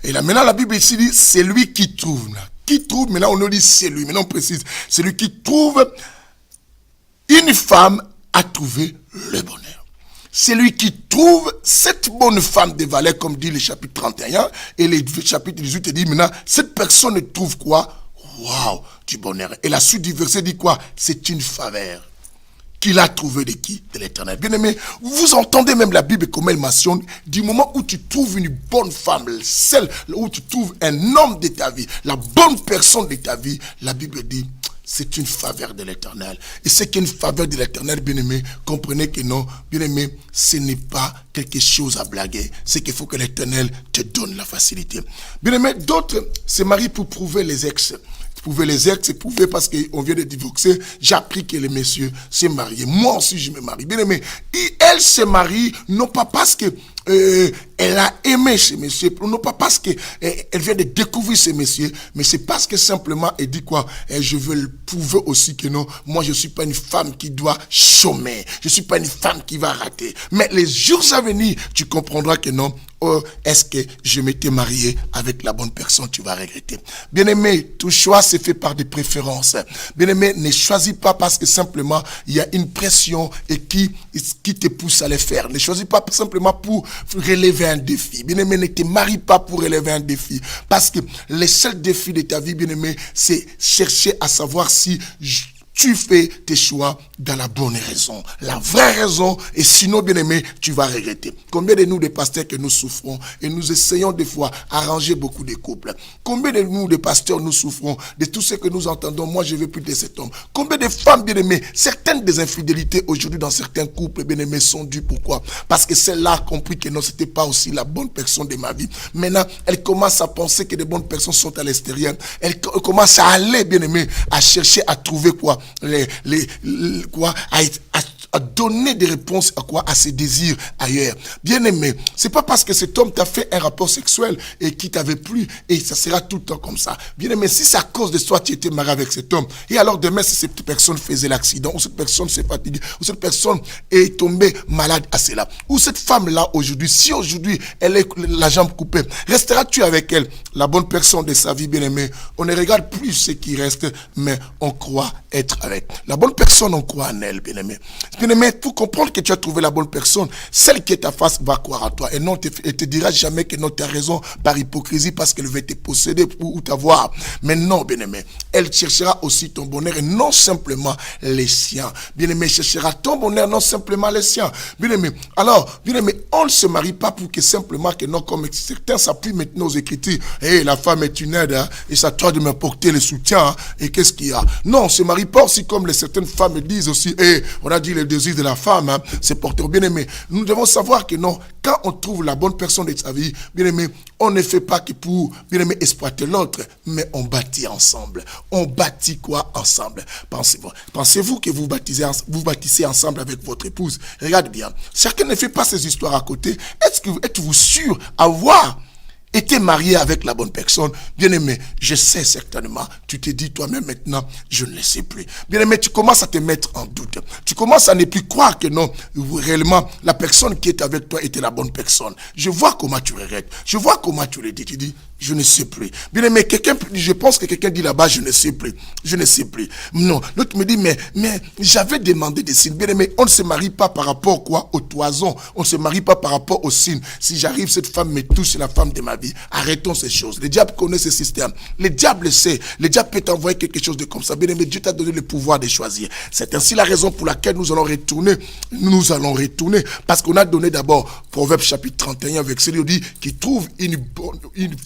Et là, maintenant, la Bible ici dit, c'est lui qui trouve. Qui trouve, maintenant, on nous dit c'est lui. Maintenant, on précise, c'est lui qui trouve une femme a trouvé le bonheur. C'est lui qui trouve cette bonne femme de valeur, comme dit le chapitre 31, et le chapitre 18 dit maintenant, cette personne trouve quoi? Waouh, du bonheur. Et la suite du verset dit quoi? C'est une faveur qu'il a trouvé de qui? De l'Éternel. Bien aimé, vous entendez même la Bible comme elle mentionne, du moment où tu trouves une bonne femme, celle où tu trouves un homme de ta vie, la bonne personne de ta vie, la Bible dit, c'est une faveur de l'Éternel. Et c'est qu'une faveur de l'Éternel, bien-aimé, comprenez que non, bien-aimé, ce n'est pas quelque chose à blaguer. C'est qu'il faut que l'Éternel te donne la facilité. Bien-aimé, d'autres se marient pour prouver les ex. Prouver les ex, c'est prouver parce qu'on vient de divorcer. J'ai appris que les messieurs s'est mariés. Moi aussi, je me marie. Bien-aimé, elle se marie, non pas parce que elle a aimé ces messieurs, non pas parce qu'elle vient de découvrir ces messieurs, mais c'est parce que simplement elle dit quoi? Je veux le prouver aussi que non, moi je ne suis pas une femme qui doit chômer, je ne suis pas une femme qui va rater. Mais les jours à venir, tu comprendras que non, est-ce que je m'étais marié avec la bonne personne, tu vas regretter. Bien-aimé, tout choix c'est fait par des préférences. Bien-aimé, ne choisis pas parce que simplement il y a une pression et qui te pousse à le faire. Ne choisis pas simplement pour relever un défi. Bien-aimé, ne te marie pas pour relever un défi. Parce que le seul défi de ta vie, bien-aimé, c'est chercher à savoir si tu fais tes choix dans la bonne raison, la vraie raison, et sinon, bien-aimé, tu vas regretter. Combien de nous, des pasteurs, que nous souffrons, et nous essayons des fois d'arranger beaucoup de couples. Combien de nous, des pasteurs, nous souffrons de tout ce que nous entendons, moi, je veux plus de cet homme. Combien de femmes, bien-aimées, certaines des infidélités aujourd'hui dans certains couples, bien-aimés, sont dues. Pourquoi? Parce que celle-là a compris que non, c'était pas aussi la bonne personne de ma vie. Maintenant, elle commence à penser que les bonnes personnes sont à l'extérieur. Elle commence à aller, bien-aimé, à chercher à trouver quoi? À donner des réponses à ses désirs ailleurs. Bien aimé, c'est pas parce que cet homme t'a fait un rapport sexuel et qui t'avait plu et ça sera tout le temps comme ça. Bien aimé, si c'est à cause de toi tu étais marié avec cet homme et alors demain si cette personne faisait l'accident ou cette personne s'est fatiguée ou cette personne est tombée malade à cela ou cette femme là aujourd'hui, si aujourd'hui elle est la jambe coupée, resteras-tu avec elle, la bonne personne de sa vie? Bien aimé, on ne regarde plus ce qui reste mais on croit être avec la bonne personne, on croit en elle. Bien aimé, pour comprendre que tu as trouvé la bonne personne, celle qui est ta face va croire à toi et non elle te dira jamais que non, tu as raison par hypocrisie parce qu'elle veut te posséder ou t'avoir. Mais non, bien aimé, elle cherchera aussi ton bonheur et non simplement les siens. Bien aimé, cherchera ton bonheur, non simplement les siens. Bien aimé, alors, bien aimé, on ne se marie pas pour que simplement que non, comme certains s'appuient maintenant aux Écritures, la femme est une aide, hein, et ça doit de m'apporter le soutien, hein, et qu'est-ce qu'il y a? Non, on ne se marie pas aussi comme certaines femmes disent aussi, on a dit le désir de la femme, hein, c'est porteur. Bien aimé, nous devons savoir que non, quand on trouve la bonne personne de sa vie, bien aimé, on ne fait pas que pour, bien aimé, exploiter l'autre, mais on bâtit ensemble. On bâtit quoi ensemble? Pensez-vous que vous bâtissez ensemble avec votre épouse? Regarde bien, chacun ne fait pas ses histoires à côté. Êtes-vous sûr avoir été marié avec la bonne personne? Bien aimé, je sais certainement, tu te dis toi-même maintenant, je ne le sais plus. Bien aimé, tu commences à te mettre en doute. Tu commences à ne plus croire que non, réellement, la personne qui est avec toi était la bonne personne. Je vois comment tu regrettes. Je vois comment tu le dis. Tu dis, je ne sais plus. Bien aimé, je pense que quelqu'un dit là-bas, je ne sais plus. Je ne sais plus. Non, l'autre me dit, mais j'avais demandé des signes. Bien aimé, on ne se marie pas par rapport quoi? Au toison. On ne se marie pas par rapport aux signes. Si j'arrive, cette femme me touche, c'est la femme de ma vie. Arrêtons ces choses. Le diable connaît ce système. Le diable sait. Le diable peut t'envoyer quelque chose de comme ça. Bien aimé, Dieu t'a donné le pouvoir de choisir. C'est ainsi la raison pour laquelle nous allons retourner. Nous allons retourner. Parce qu'on a donné d'abord, Proverbe chapitre 31, verset 10, dit, qui trouve une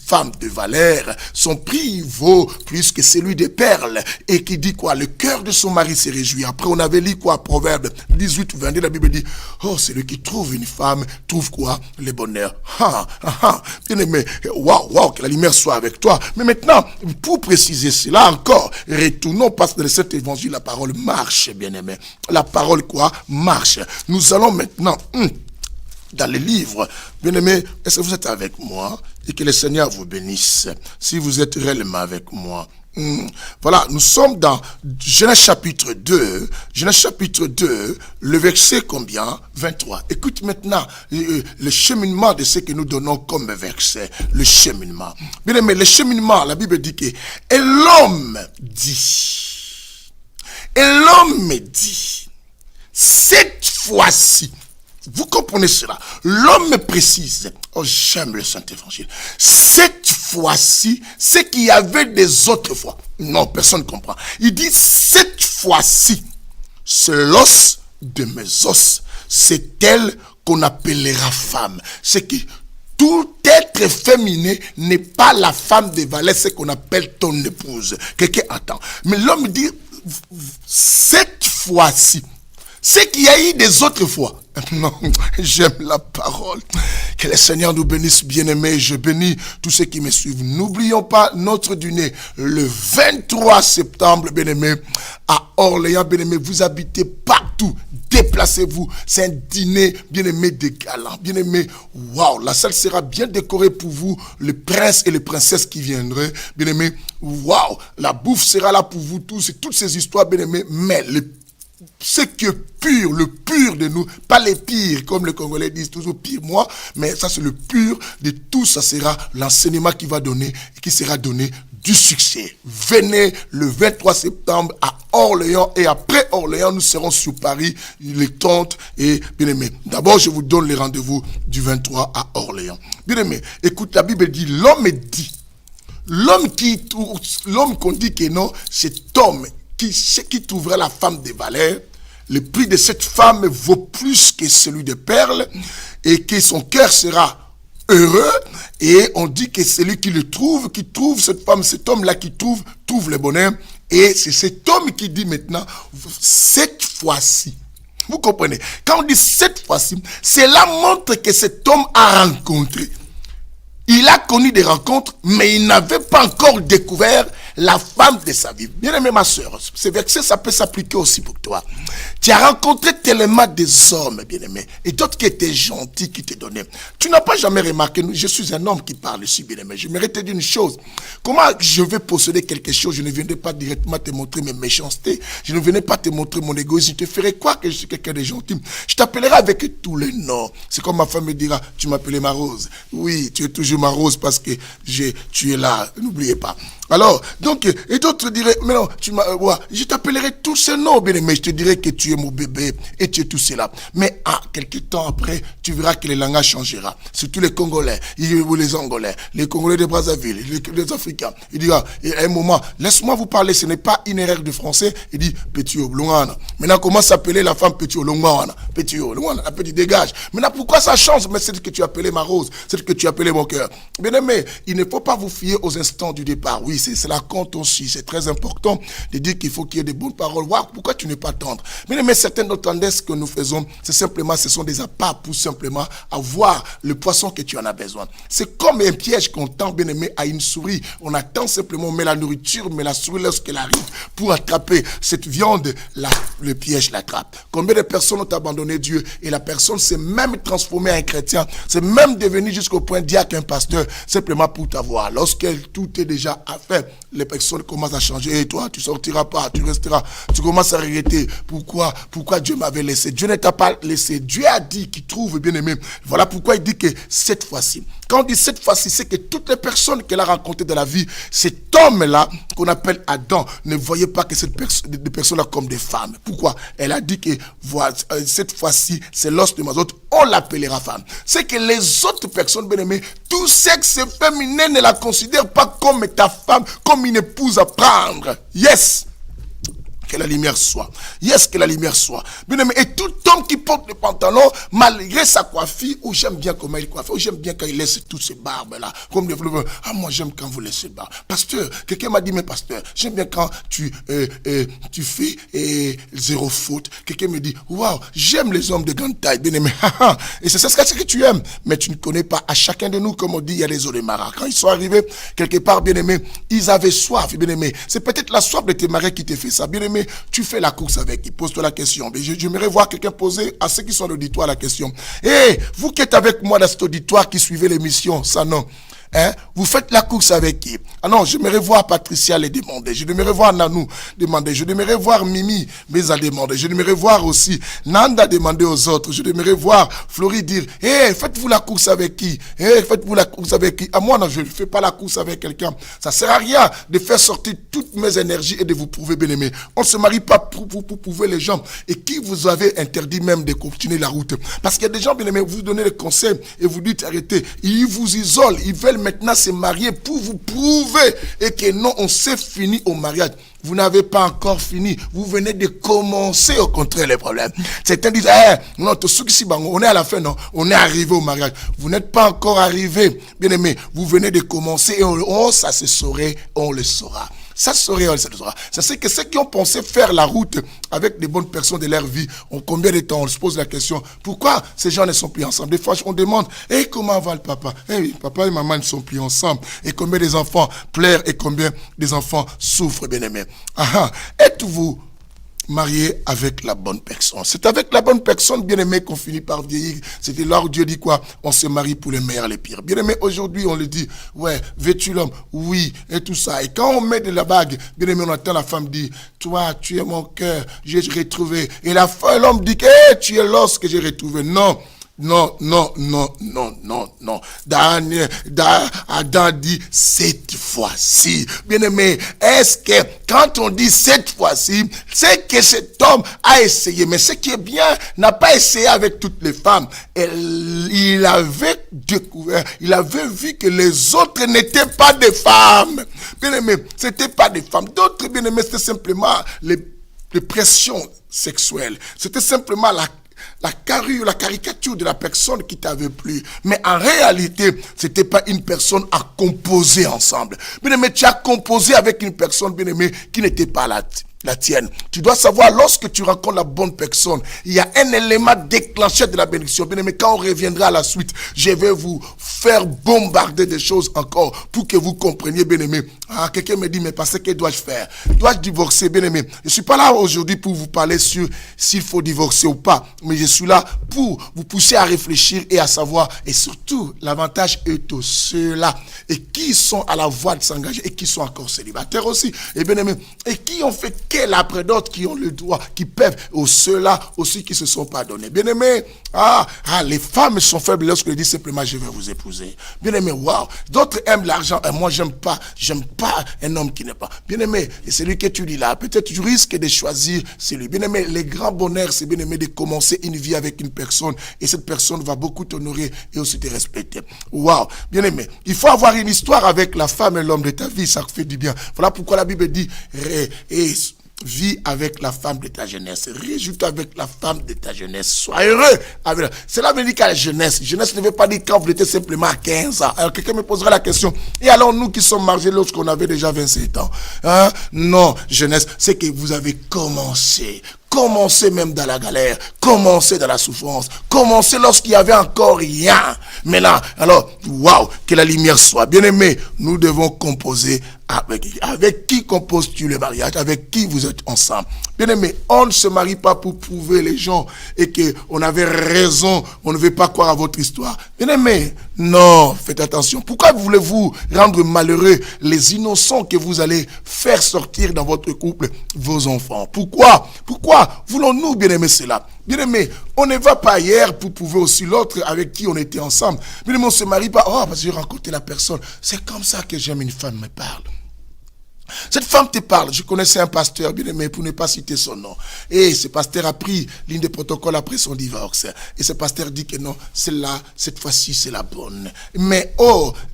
femme de valeur, son prix vaut plus que celui des perles, et qui dit quoi? Le cœur de son mari se réjouit. Après on avait lu quoi? Proverbe 18 ou 22, la Bible dit, oh, celui qui trouve une femme trouve quoi? Le bonheur. Bien aimé, waouh, que la lumière soit avec toi. Mais maintenant, pour préciser cela encore, retournons parce que dans cet évangile la parole marche, bien aimé. La parole quoi? Marche. Nous allons maintenant dans les livres. Bien-aimés, est-ce que vous êtes avec moi? Et que le Seigneur vous bénisse. Si vous êtes réellement avec moi. Voilà, nous sommes dans Genèse chapitre 2. Genèse chapitre 2, le verset combien? 23. Écoute maintenant le cheminement de ce que nous donnons comme verset. Le cheminement. Bien-aimés, le cheminement, la Bible dit que et l'homme dit. Et l'homme me dit. Cette fois-ci. Vous comprenez cela? L'homme me précise. Oh, j'aime le Saint-Évangile. Cette fois-ci, c'est qu'il y avait des autres fois. Non, personne ne comprend. Il dit, cette fois-ci, c'est l'os de mes os. C'est elle qu'on appellera femme. C'est que tout être féminin n'est pas la femme de valeur, c'est qu'on appelle ton épouse. Quelqu'un attend. Mais l'homme dit, cette fois-ci, c'est qu'il y a eu des autres fois. Non, j'aime la parole. Que le Seigneur nous bénisse, bien-aimés. Je bénis tous ceux qui me suivent. N'oublions pas notre dîner le 23 septembre, bien-aimés, à Orléans, bien-aimés. Vous habitez partout. Déplacez-vous. C'est un dîner, bien-aimé, de galant. Bien-aimé, waouh, la salle sera bien décorée pour vous. Le prince et les princesses qui viendraient, bien-aimés, waouh, la bouffe sera là pour vous tous. Et toutes ces histoires, bien-aimés, mais ce qui est pur, le pur de nous, pas les pires, comme les Congolais disent toujours pire moi, mais ça c'est le pur de tout, ça sera l'enseignement qui va donner, qui sera donné du succès. Venez le 23 septembre à Orléans et après Orléans, nous serons sur Paris, les tentes et bien aimés. D'abord, je vous donne les rendez-vous du 23 à Orléans. Bien aimé, écoute, la Bible dit, l'homme dit, l'homme qu'on dit que non, cet homme qui trouverait la femme de valeur, le prix de cette femme vaut plus que celui de perles et que son cœur sera heureux. Et on dit que celui qui trouve cette femme, cet homme-là qui trouve le bonheur. Et c'est cet homme qui dit maintenant, cette fois-ci. Vous comprenez? Quand on dit cette fois-ci, cela montre que cet homme a rencontré. Il a connu des rencontres, mais il n'avait pas encore découvert la femme de sa vie. Bien aimé ma soeur, ce verset, ça peut s'appliquer aussi pour toi. Tu as rencontré tellement des hommes, bien aimé, et d'autres qui étaient gentils, qui te donnaient. Tu n'as pas jamais remarqué, je suis un homme qui parle ici, bien aimé. Je me te dire une chose. Comment je vais posséder quelque chose? Je ne viendrai pas directement te montrer mes méchancetés. Je ne venais pas te montrer mon égoïsme. Je te ferai quoi que je suis quelqu'un de gentil? Je t'appellerai avec tous les noms. C'est comme ma femme me dira, tu m'appelais ma rose. Oui, tu es toujours ma rose parce que tu es là. N'oubliez pas. Alors, donc, et d'autres diraient, mais non, je t'appellerai tous ces noms, bien aimé, je te dirai que tu es mon bébé et tu es tout cela. Mais quelques temps après, tu verras que le langage changera. Surtout les Congolais, ou les Angolais, les Congolais de Brazzaville, les Africains. Il dira, à un moment, laisse-moi vous parler, ce n'est pas une erreur de français. Il dit, Petit Oblongana. Maintenant, comment s'appeler la femme Petit Olongwana? Petit Olongwana, la petite dégage. Maintenant, pourquoi ça change? Mais c'est ce que tu appelais ma rose, c'est ce que tu appelais mon cœur. Bien aimé, il ne faut pas vous fier aux instants du départ. Oui, cela compte aussi. C'est très important de dire qu'il faut qu'il y ait des bonnes paroles. Wow, pourquoi tu n'es pas tendre? Mais certaines autres tendances que nous faisons, ce sont des appâts pour simplement avoir le poisson que tu en as besoin. C'est comme un piège qu'on tend, bien aimé, à une souris. On attend simplement, on met la nourriture, mais la souris, lorsqu'elle arrive pour attraper cette viande, le piège l'attrape. Combien de personnes ont abandonné Dieu et la personne s'est même transformée en un chrétien, c'est même devenu jusqu'au point de dire qu'un pasteur, simplement pour t'avoir. Lorsque tout est déjà à faire, les personnes commencent à changer. Et toi, tu sortiras pas, tu resteras. Tu commences à regretter. Pourquoi Dieu m'avait laissé? Dieu ne t'a pas laissé. Dieu a dit qu'il trouve, bien aimé. Voilà pourquoi il dit que cette fois-ci. Quand on dit cette fois-ci, c'est que toutes les personnes qu'elle a rencontrées dans la vie, cet homme-là, qu'on appelle Adam, ne voyait pas que des personnes-là comme des femmes. Pourquoi? Elle a dit que voilà, cette fois-ci, c'est l'os de ma autre, on l'appellera femme. C'est que les autres personnes, bien aimées, tout sexe féminin ne la considère pas comme ta femme, comme une épouse à prendre. Yes! Que la lumière soit. Yes, que la lumière soit. Bien aimé, et tout homme qui porte le pantalon, malgré sa coiffure, ou j'aime bien comment il coiffe, ou j'aime bien quand il laisse toutes ces barbes-là, comme les fleurs. Moi j'aime quand vous laissez barbe. Pasteur, quelqu'un m'a dit, mais pasteur, j'aime bien quand tu fais zéro faute. Quelqu'un me dit, waouh, j'aime les hommes de grande taille, bien aimé. Et c'est ça ce que tu aimes, mais tu ne connais pas. À chacun de nous, comme on dit, il y a les eaux de Mara. Quand ils sont arrivés quelque part, bien aimé, ils avaient soif, bien aimé. C'est peut-être la soif de tes marins qui te fait ça, bien aimé. bien-aimé, tu fais la course avec qui? Pose-toi la question. Mais j'aimerais voir quelqu'un poser à ceux qui sont dans l'auditoire la question. Eh, vous qui êtes avec moi dans cet auditoire qui suivez l'émission, ça non. Hein? Vous faites la course avec qui? Ah non, j'aimerais voir Patricia les demander. Je aimerais voir Nanou demander. Je aimerais voir Mimi Beza demander. Je aimerais voir aussi Nanda demander aux autres. Je aimerais voir Florie dire, faites-vous la course avec qui? Faites-vous la course avec qui? Ah moi, non, je ne fais pas la course avec quelqu'un. Ça sert à rien de faire sortir toutes mes énergies et de vous prouver, bien aimé. On ne se marie pas pour prouver les gens. Et qui vous avez interdit même de continuer la route? Parce qu'il y a des gens, bien aimés, vous donnez des conseils et vous dites arrêtez. Ils vous isolent. Ils veulent maintenant se marier pour vous prouver et que non, on s'est fini au mariage. Vous n'avez pas encore fini. Vous venez de commencer au contraire les problèmes. Certains disent, non, on est à la fin, non. On est arrivé au mariage. Vous n'êtes pas encore arrivé. Bien aimé, vous venez de commencer et ça se saurait, on le saura. Ça serait, c'est que ceux qui ont pensé faire la route avec des bonnes personnes de leur vie, en combien de temps on se pose la question, pourquoi ces gens ne sont plus ensemble? Des fois, on demande, comment va le papa? Papa et maman ne sont plus ensemble. Et combien des enfants pleurent et combien des enfants souffrent, bien aimés. Êtes-vous marié avec la bonne personne? C'est avec la bonne personne, bien aimé, qu'on finit par vieillir. C'était là où Dieu dit quoi? On se marie pour les meilleurs et les pires. Bien aimé, aujourd'hui, on le dit, ouais, veux-tu l'homme? Oui, et tout ça. Et quand on met de la bague, bien aimé, on entend la femme dire, toi, tu es mon cœur, j'ai retrouvé. Et l'homme dit que tu es l'os que j'ai retrouvé. Non. Non. Adam dit cette fois-ci. Bien-aimé, est-ce que quand on dit cette fois-ci, c'est que cet homme a essayé. Mais ce qui est bien, n'a pas essayé avec toutes les femmes. Il avait découvert, il avait vu que les autres n'étaient pas des femmes. Bien-aimé, c'était pas des femmes. D'autres, bien-aimé, c'était simplement les pressions sexuelles. C'était simplement la caricature de la personne qui t'avait plu. Mais en réalité, c'était pas une personne à composer ensemble. Bien-aimé, tu as composé avec une personne, bien-aimé, qui n'était pas la tienne. Tu dois savoir, lorsque tu rencontres la bonne personne, il y a un élément déclencheur de la bénédiction. Bien aimé, quand on reviendra à la suite, je vais vous faire bombarder des choses encore pour que vous compreniez, bien aimé. Quelqu'un me dit, mais parce que dois-je faire? Dois-je divorcer, bien aimé? Je ne suis pas là aujourd'hui pour vous parler sur s'il faut divorcer ou pas, mais je suis là pour vous pousser à réfléchir et à savoir, et surtout, l'avantage est aux ceux-là, et qui sont à la voie de s'engager, et qui sont encore célibataires aussi, et bien aimé, et qui ont fait après d'autres qui ont le droit, qui peuvent, ou ceux-là aussi qui se sont pardonnés. Bien-aimés, les femmes sont faibles lorsqu'elles disent simplement je vais vous épouser. Bien-aimés, waouh, d'autres aiment l'argent et moi j'aime pas un homme qui n'est pas. Bien-aimé, et celui que tu dis là, peut-être tu risques de choisir celui. Bien-aimé, le grand bonheur, c'est bien-aimé de commencer une vie avec une personne et cette personne va beaucoup t'honorer et aussi te respecter. Waouh, bien-aimé, il faut avoir une histoire avec la femme et l'homme de ta vie, ça fait du bien. Voilà pourquoi la Bible dit vis avec la femme de ta jeunesse. Réjouis-toi avec la femme de ta jeunesse. Sois heureux. Cela veut dire qu'à la jeunesse. Jeunesse ne veut pas dire quand vous étiez simplement à 15 ans. Alors quelqu'un me posera la question. Et alors nous qui sommes mariés lorsqu'on avait déjà 27 ans. Non, jeunesse, c'est que vous avez commencé. Commencez même dans la galère, commencez dans la souffrance, commencez lorsqu'il n'y avait encore rien. Maintenant, alors, waouh, que la lumière soit. Bien aimé, nous devons composer avec qui composes-tu le mariage, avec qui vous êtes ensemble. Bien aimé, on ne se marie pas pour prouver les gens et qu'on avait raison, on ne veut pas croire à votre histoire. Bien aimé, non, faites attention. Pourquoi voulez-vous rendre malheureux les innocents que vous allez faire sortir dans votre couple, vos enfants? Pourquoi voulons-nous, bien aimé, cela? Bien aimé, on ne va pas hier pour prouver aussi l'autre avec qui on était ensemble. Bien aimé, on ne se marie pas, parce que j'ai rencontré la personne. C'est comme ça que j'aime une femme me parle. Cette femme te parle. Je connaissais un pasteur, bien aimé, pour ne pas citer son nom. Et ce pasteur a pris ligne de protocole après son divorce. Et ce pasteur dit que non, celle-là, cette fois-ci, c'est la bonne. Mais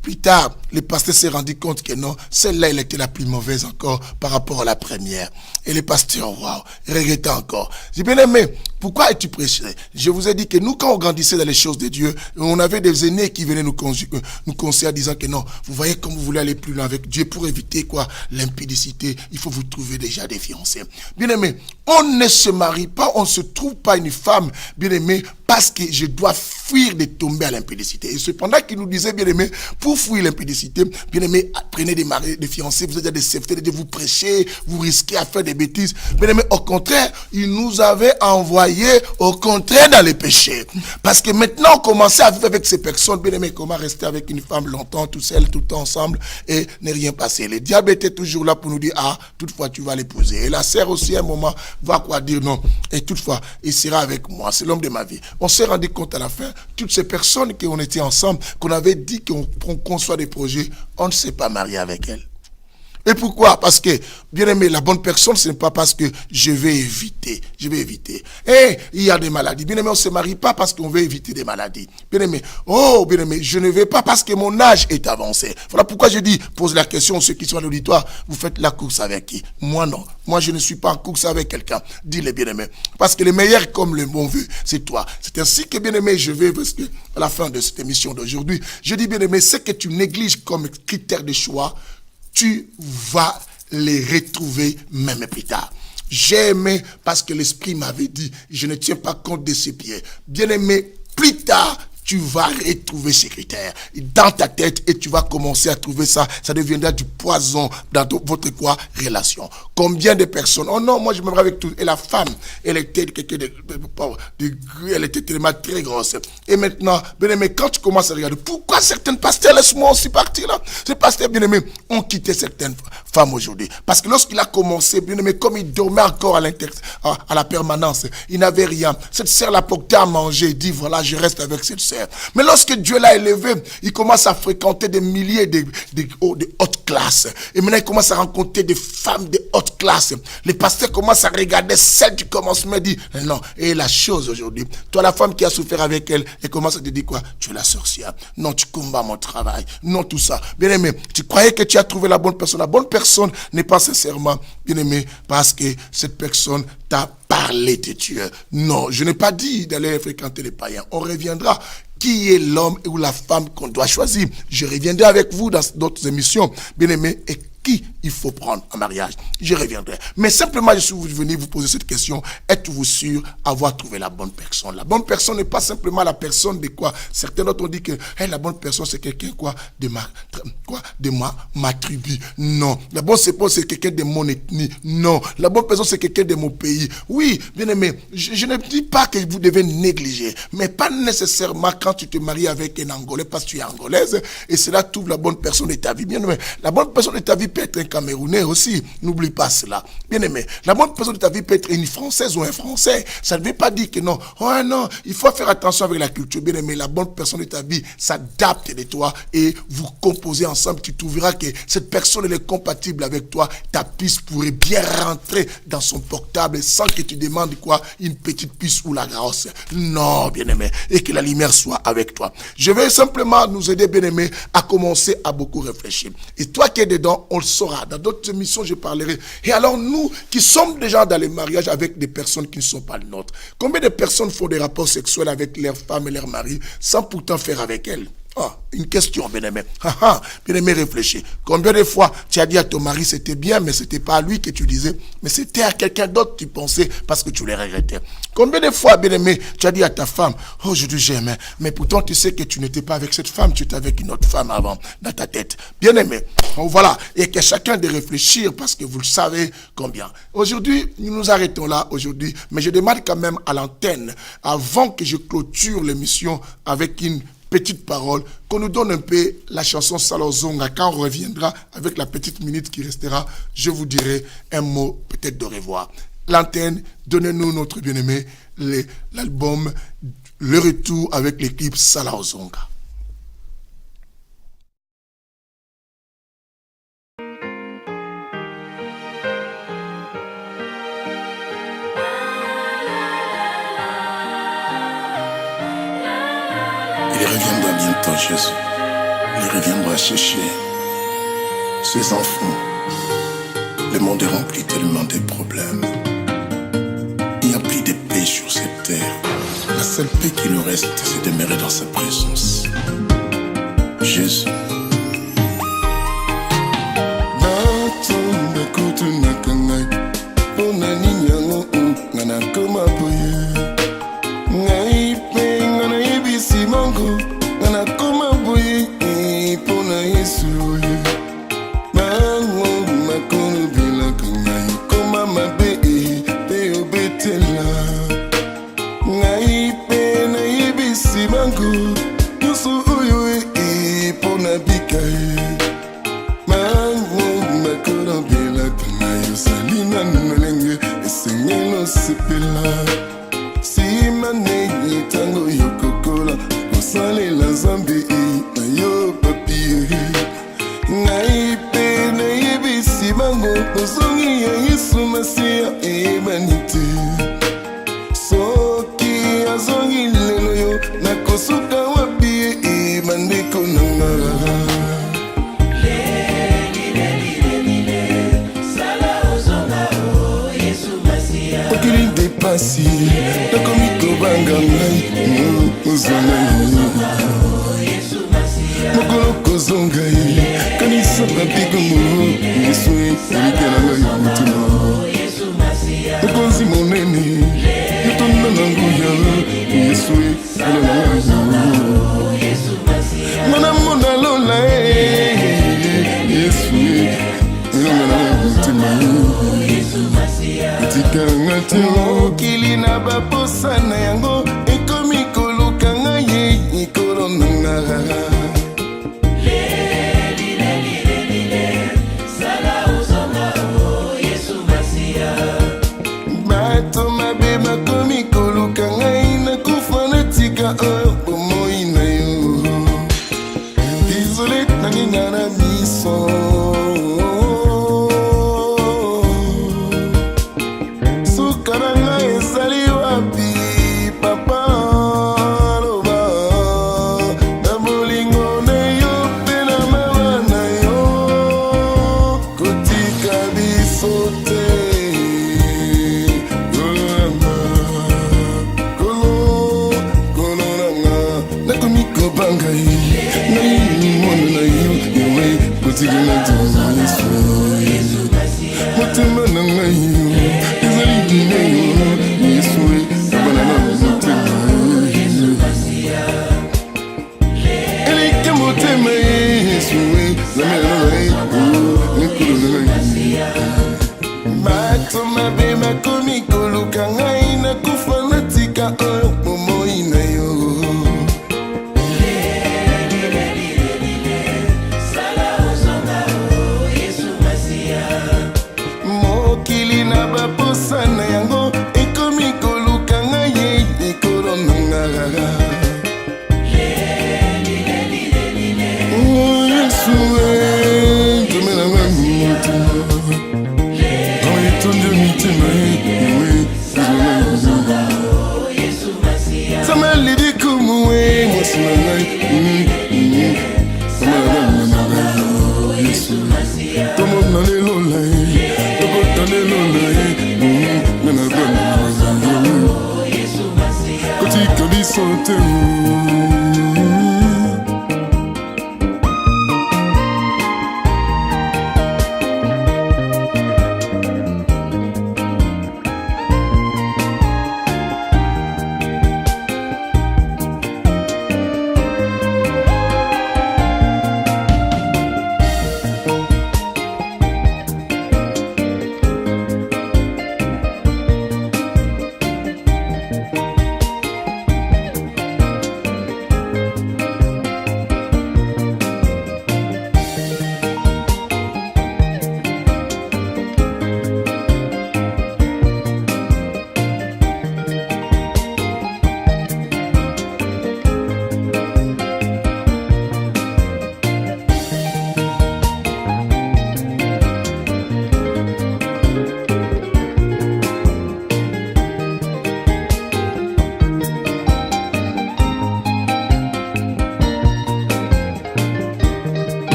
plus tard, le pasteur s'est rendu compte que non, celle-là, elle était la plus mauvaise encore par rapport à la première. Et le pasteur, waouh, regrettait encore. J'ai bien aimé. Pourquoi es-tu prêché? Je vous ai dit que nous, quand on grandissait dans les choses de Dieu, on avait des aînés qui venaient nous conseiller en disant que non, vous voyez comme vous voulez aller plus loin avec Dieu pour éviter quoi? L'impudicité, il faut vous trouver déjà des fiancés. Bien aimé, on ne se marie pas, on ne se trouve pas une femme, bien aimé, parce que je dois fuir de tomber à l'impudicité. Et cependant qu'il nous disait, bien aimé, pour vous fouillez l'impudicité, bien aimé, prenez des maris, des fiancés, vous êtes des safetés, de vous prêcher, vous risquez à faire des bêtises. Bien aimé, au contraire, il nous avait envoyé au contraire dans les péchés. Parce que maintenant, on commençait à vivre avec ces personnes. Bien aimé, comment rester avec une femme longtemps, tout seul, tout le temps ensemble, et ne rien passer. Le diable était toujours là pour nous dire, ah, toutefois, tu vas l'épouser. Et la sœur aussi, à un moment, va quoi dire non. Et toutefois, il sera avec moi. C'est l'homme de ma vie. On s'est rendu compte à la fin, toutes ces personnes qui ont été ensemble, qu'on avait dit qu'on conçoit des projets, on ne s'est pas marié avec elles. Et pourquoi? Parce que, bien aimé, la bonne personne, ce n'est pas parce que je vais éviter. Et il y a des maladies. Bien aimé, on ne se marie pas parce qu'on veut éviter des maladies. Bien aimé, je ne vais pas parce que mon âge est avancé. Voilà pourquoi je dis, pose la question, ceux qui sont à l'auditoire, vous faites la course avec qui? Moi non. Moi, je ne suis pas en course avec quelqu'un. Dis-le, bien aimé. Parce que le meilleur comme le bon vœu, c'est toi. C'est ainsi que, bien aimé, je vais, parce que à la fin de cette émission d'aujourd'hui, je dis, bien aimé, ce que tu négliges comme critère de choix, tu vas les retrouver même plus tard. J'ai aimé parce que l'Esprit m'avait dit, je ne tiens pas compte de ses pieds. Bien aimé, plus tard, tu vas retrouver ces critères dans ta tête et tu vas commencer à trouver ça. Ça deviendra du poison dans votre relation. Combien de personnes, oh non, moi je me marie avec tout. Et la femme, elle était quelqu'un elle était tellement très grosse. Et maintenant, bien aimé, quand tu commences à regarder, pourquoi certains pasteurs, laisse-moi aussi partir là. Ces pasteurs, bien aimé, ont quitté certaines femmes aujourd'hui. Parce que lorsqu'il a commencé, bien aimé, comme il dormait encore à la permanence, il n'avait rien. Cette sœur l'a porté à manger, il dit, voilà, je reste avec cette sœur. Mais lorsque Dieu l'a élevé, il commence à fréquenter des milliers de hautes classes. Et maintenant, il commence à rencontrer des femmes de haute classe. Les pasteurs commencent à regarder celle du commencement et disent, non, et la chose aujourd'hui, toi la femme qui a souffert avec elle, elle commence à te dire quoi? Tu es la sorcière. Non, tu combats mon travail. Non, tout ça. Bien aimé, tu croyais que tu as trouvé la bonne personne. La bonne personne n'est pas sincèrement, bien aimé, parce que cette personne t'a parlé de Dieu. Non, je n'ai pas dit d'aller fréquenter les païens. On reviendra. Qui est l'homme ou la femme qu'on doit choisir? Je reviendrai avec vous dans d'autres émissions, bien aimé, et qui il faut prendre en mariage. Je reviendrai. Mais simplement, je suis venu vous poser cette question. Êtes-vous sûr d'avoir trouvé la bonne personne? La bonne personne n'est pas simplement la personne de quoi? Certains d'autres ont dit que la bonne personne, c'est quelqu'un de ma tribu. Non. La bonne personne, c'est quelqu'un de mon ethnie. Non. La bonne personne, c'est quelqu'un de mon pays. Oui, bien aimé, je ne dis pas que vous devez négliger, mais pas nécessairement quand tu te maries avec un Angolais parce que tu es angolaise et cela trouve la bonne personne de ta vie. Bien aimé, la bonne personne de ta vie peut être un Camerounais aussi. N'oublie pas cela. Bien aimé, la bonne personne de ta vie peut être une Française ou un Français. Ça ne veut pas dire que non. Oh non, il faut faire attention avec la culture. Bien aimé, la bonne personne de ta vie s'adapte de toi et vous composez ensemble. Tu trouveras que cette personne elle est compatible avec toi. Ta puce pourrait bien rentrer dans son portable sans que tu demandes quoi, une petite puce ou la grosse. Non, bien aimé, et que la lumière soit avec toi. Je vais simplement nous aider, bien aimé, à commencer à beaucoup réfléchir. Et toi qui es dedans, on le saura. Dans d'autres émissions, je parlerai. Et alors, nous qui sommes déjà dans les mariages avec des personnes qui ne sont pas les nôtres, combien de personnes font des rapports sexuels avec leurs femmes et leurs maris sans pourtant faire avec elles? Une question, bien-aimé. Bien-aimé, réfléchis. Combien de fois tu as dit à ton mari c'était bien, mais c'était pas à lui que tu disais, mais c'était à quelqu'un d'autre que tu pensais parce que tu les regrettais. Combien de fois, bien-aimé, tu as dit à ta femme, aujourd'hui j'aime, mais pourtant tu sais que tu n'étais pas avec cette femme, tu étais avec une autre femme avant, dans ta tête. Bien-aimé, voilà. Et que chacun de réfléchir parce que vous le savez combien. Aujourd'hui, nous nous arrêtons là aujourd'hui, mais je demande quand même à l'antenne, avant que je clôture l'émission avec une petite parole, qu'on nous donne un peu la chanson Salozonga. Quand on reviendra avec la petite minute qui restera, je vous dirai un mot peut-être de revoir. L'antenne, donnez-nous notre bien-aimé, l'album, le retour avec l'équipe Salozonga. Il reviendra bientôt, Jésus. Il reviendra chercher ses enfants. Le monde est rempli tellement de problèmes. Il n'y a plus de paix sur cette terre. La seule paix qui nous reste, c'est de demeurer dans sa présence. Jésus. na bikae mango makoro bela tanga yo salina nalenge esengelo sepela simane tango yokokola kosalela zambe na yo papier ngai pe na yebisi bango ozongi ya Yesu Masia ebanite soki azongi lelo yo nakosuka wapi ebandeko nanga okili depasi nakomi kobanga ngai ozonga mokolo kozonga ye kanisa babigomo Yesu elikela ngai ya mutima mokonzi monene yotonda na nguya Yesu elikela ngai mwana mona lola Yesu elikela ngai ya mutima etikanga te mokili na baposa na yango ekomi koluka ngai ekolo nanga bato mabe bakomi koluka ngai nakufa natika bomoi na yo izole naninga na miso suka na ngai ezali wapi papa loba na bolingo na yo mpe na mawa na yo kotika biso te motema na ngai yo ezali dina yo Yesu ebana na motema elike motema Yesu zamela na ngai nekolo na ngai bato mabe bakomi koluka ngai nakufa natika bomoi na yo mokili na baposa na yango ekomi koluka ngai ekolo nanga Yesu tomela ngai motima oyetonde mitima samalidi kumue mwasi na ngai Yesu tomona lelo la tokotana kotika biso te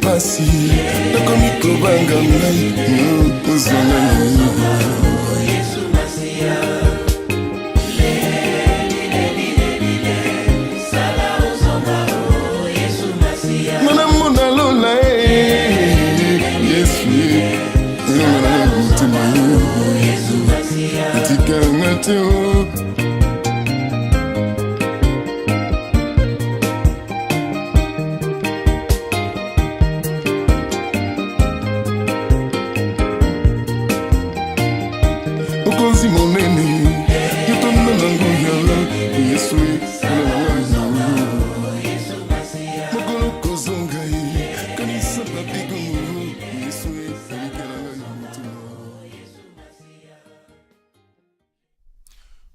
pasi nakomi kobanga ngai ozonga mwana mona lola Yesu elonga na mutima etikanga te mokonzi monene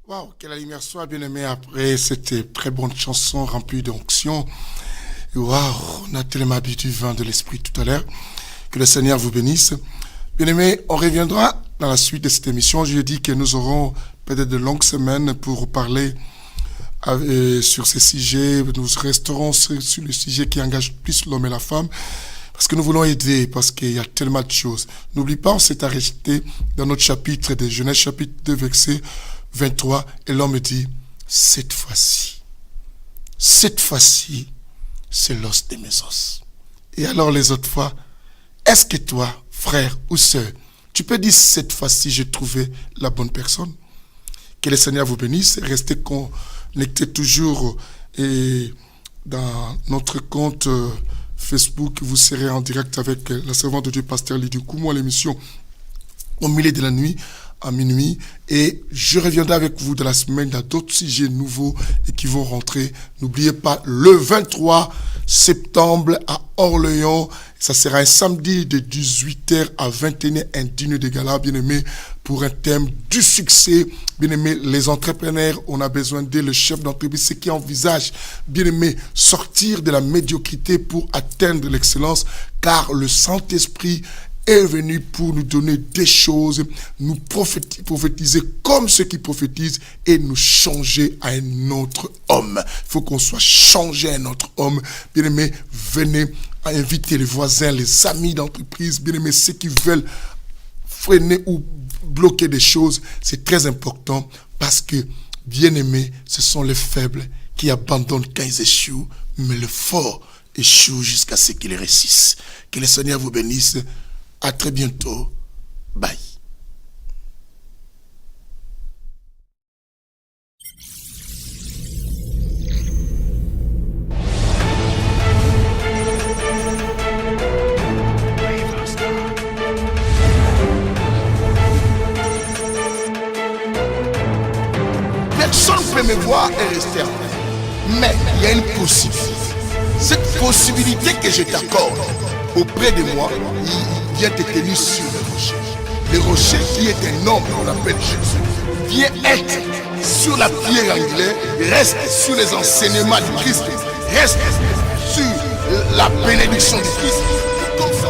Waouh, que la lumière soit bien aimée après cette très bonne chanson remplie d'onction. Waouh, on a tellement bu du vin de l'esprit tout à l'heure. Que le Seigneur vous bénisse. Bien aimé, on reviendra dans la suite de cette émission. Je lui ai dit que nous aurons peut-être de longues semaines pour parler sur ces sujets. Nous resterons sur le sujet qui engage plus l'homme et la femme. Parce que nous voulons aider, parce qu'il y a tellement de choses. N'oublie pas, on s'est arrêté dans notre chapitre de Genèse, chapitre 2, verset 23. Et l'homme dit, cette fois-ci, c'est l'os de mes os. Et alors les autres fois, est-ce que toi, frère ou sœur, tu peux dire cette fois-ci, j'ai trouvé la bonne personne? Que le Seigneur vous bénisse. Restez connectés toujours et dans notre compte Facebook, vous serez en direct avec la servante de Dieu, Pasteur Lydie Koumoua, l'émission au milieu de la nuit, à minuit. Et je reviendrai avec vous dans la semaine dans d'autres sujets nouveaux et qui vont rentrer. N'oubliez pas, le 23 septembre à Orléans, ça sera un samedi de 18h à 21h, un dîner de gala, bien aimé, pour un thème du succès. Bien aimé, les entrepreneurs, on a besoin d'eux, le chef d'entreprise, ceux qui envisagent, bien aimé, sortir de la médiocrité pour atteindre l'excellence, car le Saint-Esprit est venu pour nous donner des choses, nous prophétiser comme ceux qui prophétisent et nous changer à un autre homme. Il faut qu'on soit changé à un autre homme. Bien aimé, venez à inviter les voisins, les amis d'entreprise, bien aimé, ceux qui veulent freiner ou bloquer des choses. C'est très important parce que, bien aimé, ce sont les faibles qui abandonnent quand ils échouent, mais le fort échoue jusqu'à ce qu'ils réussissent. Que le Seigneur vous bénisse. À très bientôt. Bye. Personne ne peut me voir et rester en paix. Mais il y a une possibilité. Cette possibilité que je t'accorde auprès de moi, vient te tenir sur le rocher. Le rocher qui est un homme qu'on appelle Jésus, vient être sur la pierre angulaire, reste sur les enseignements du Christ, reste sur la bénédiction du Christ. Comme ça.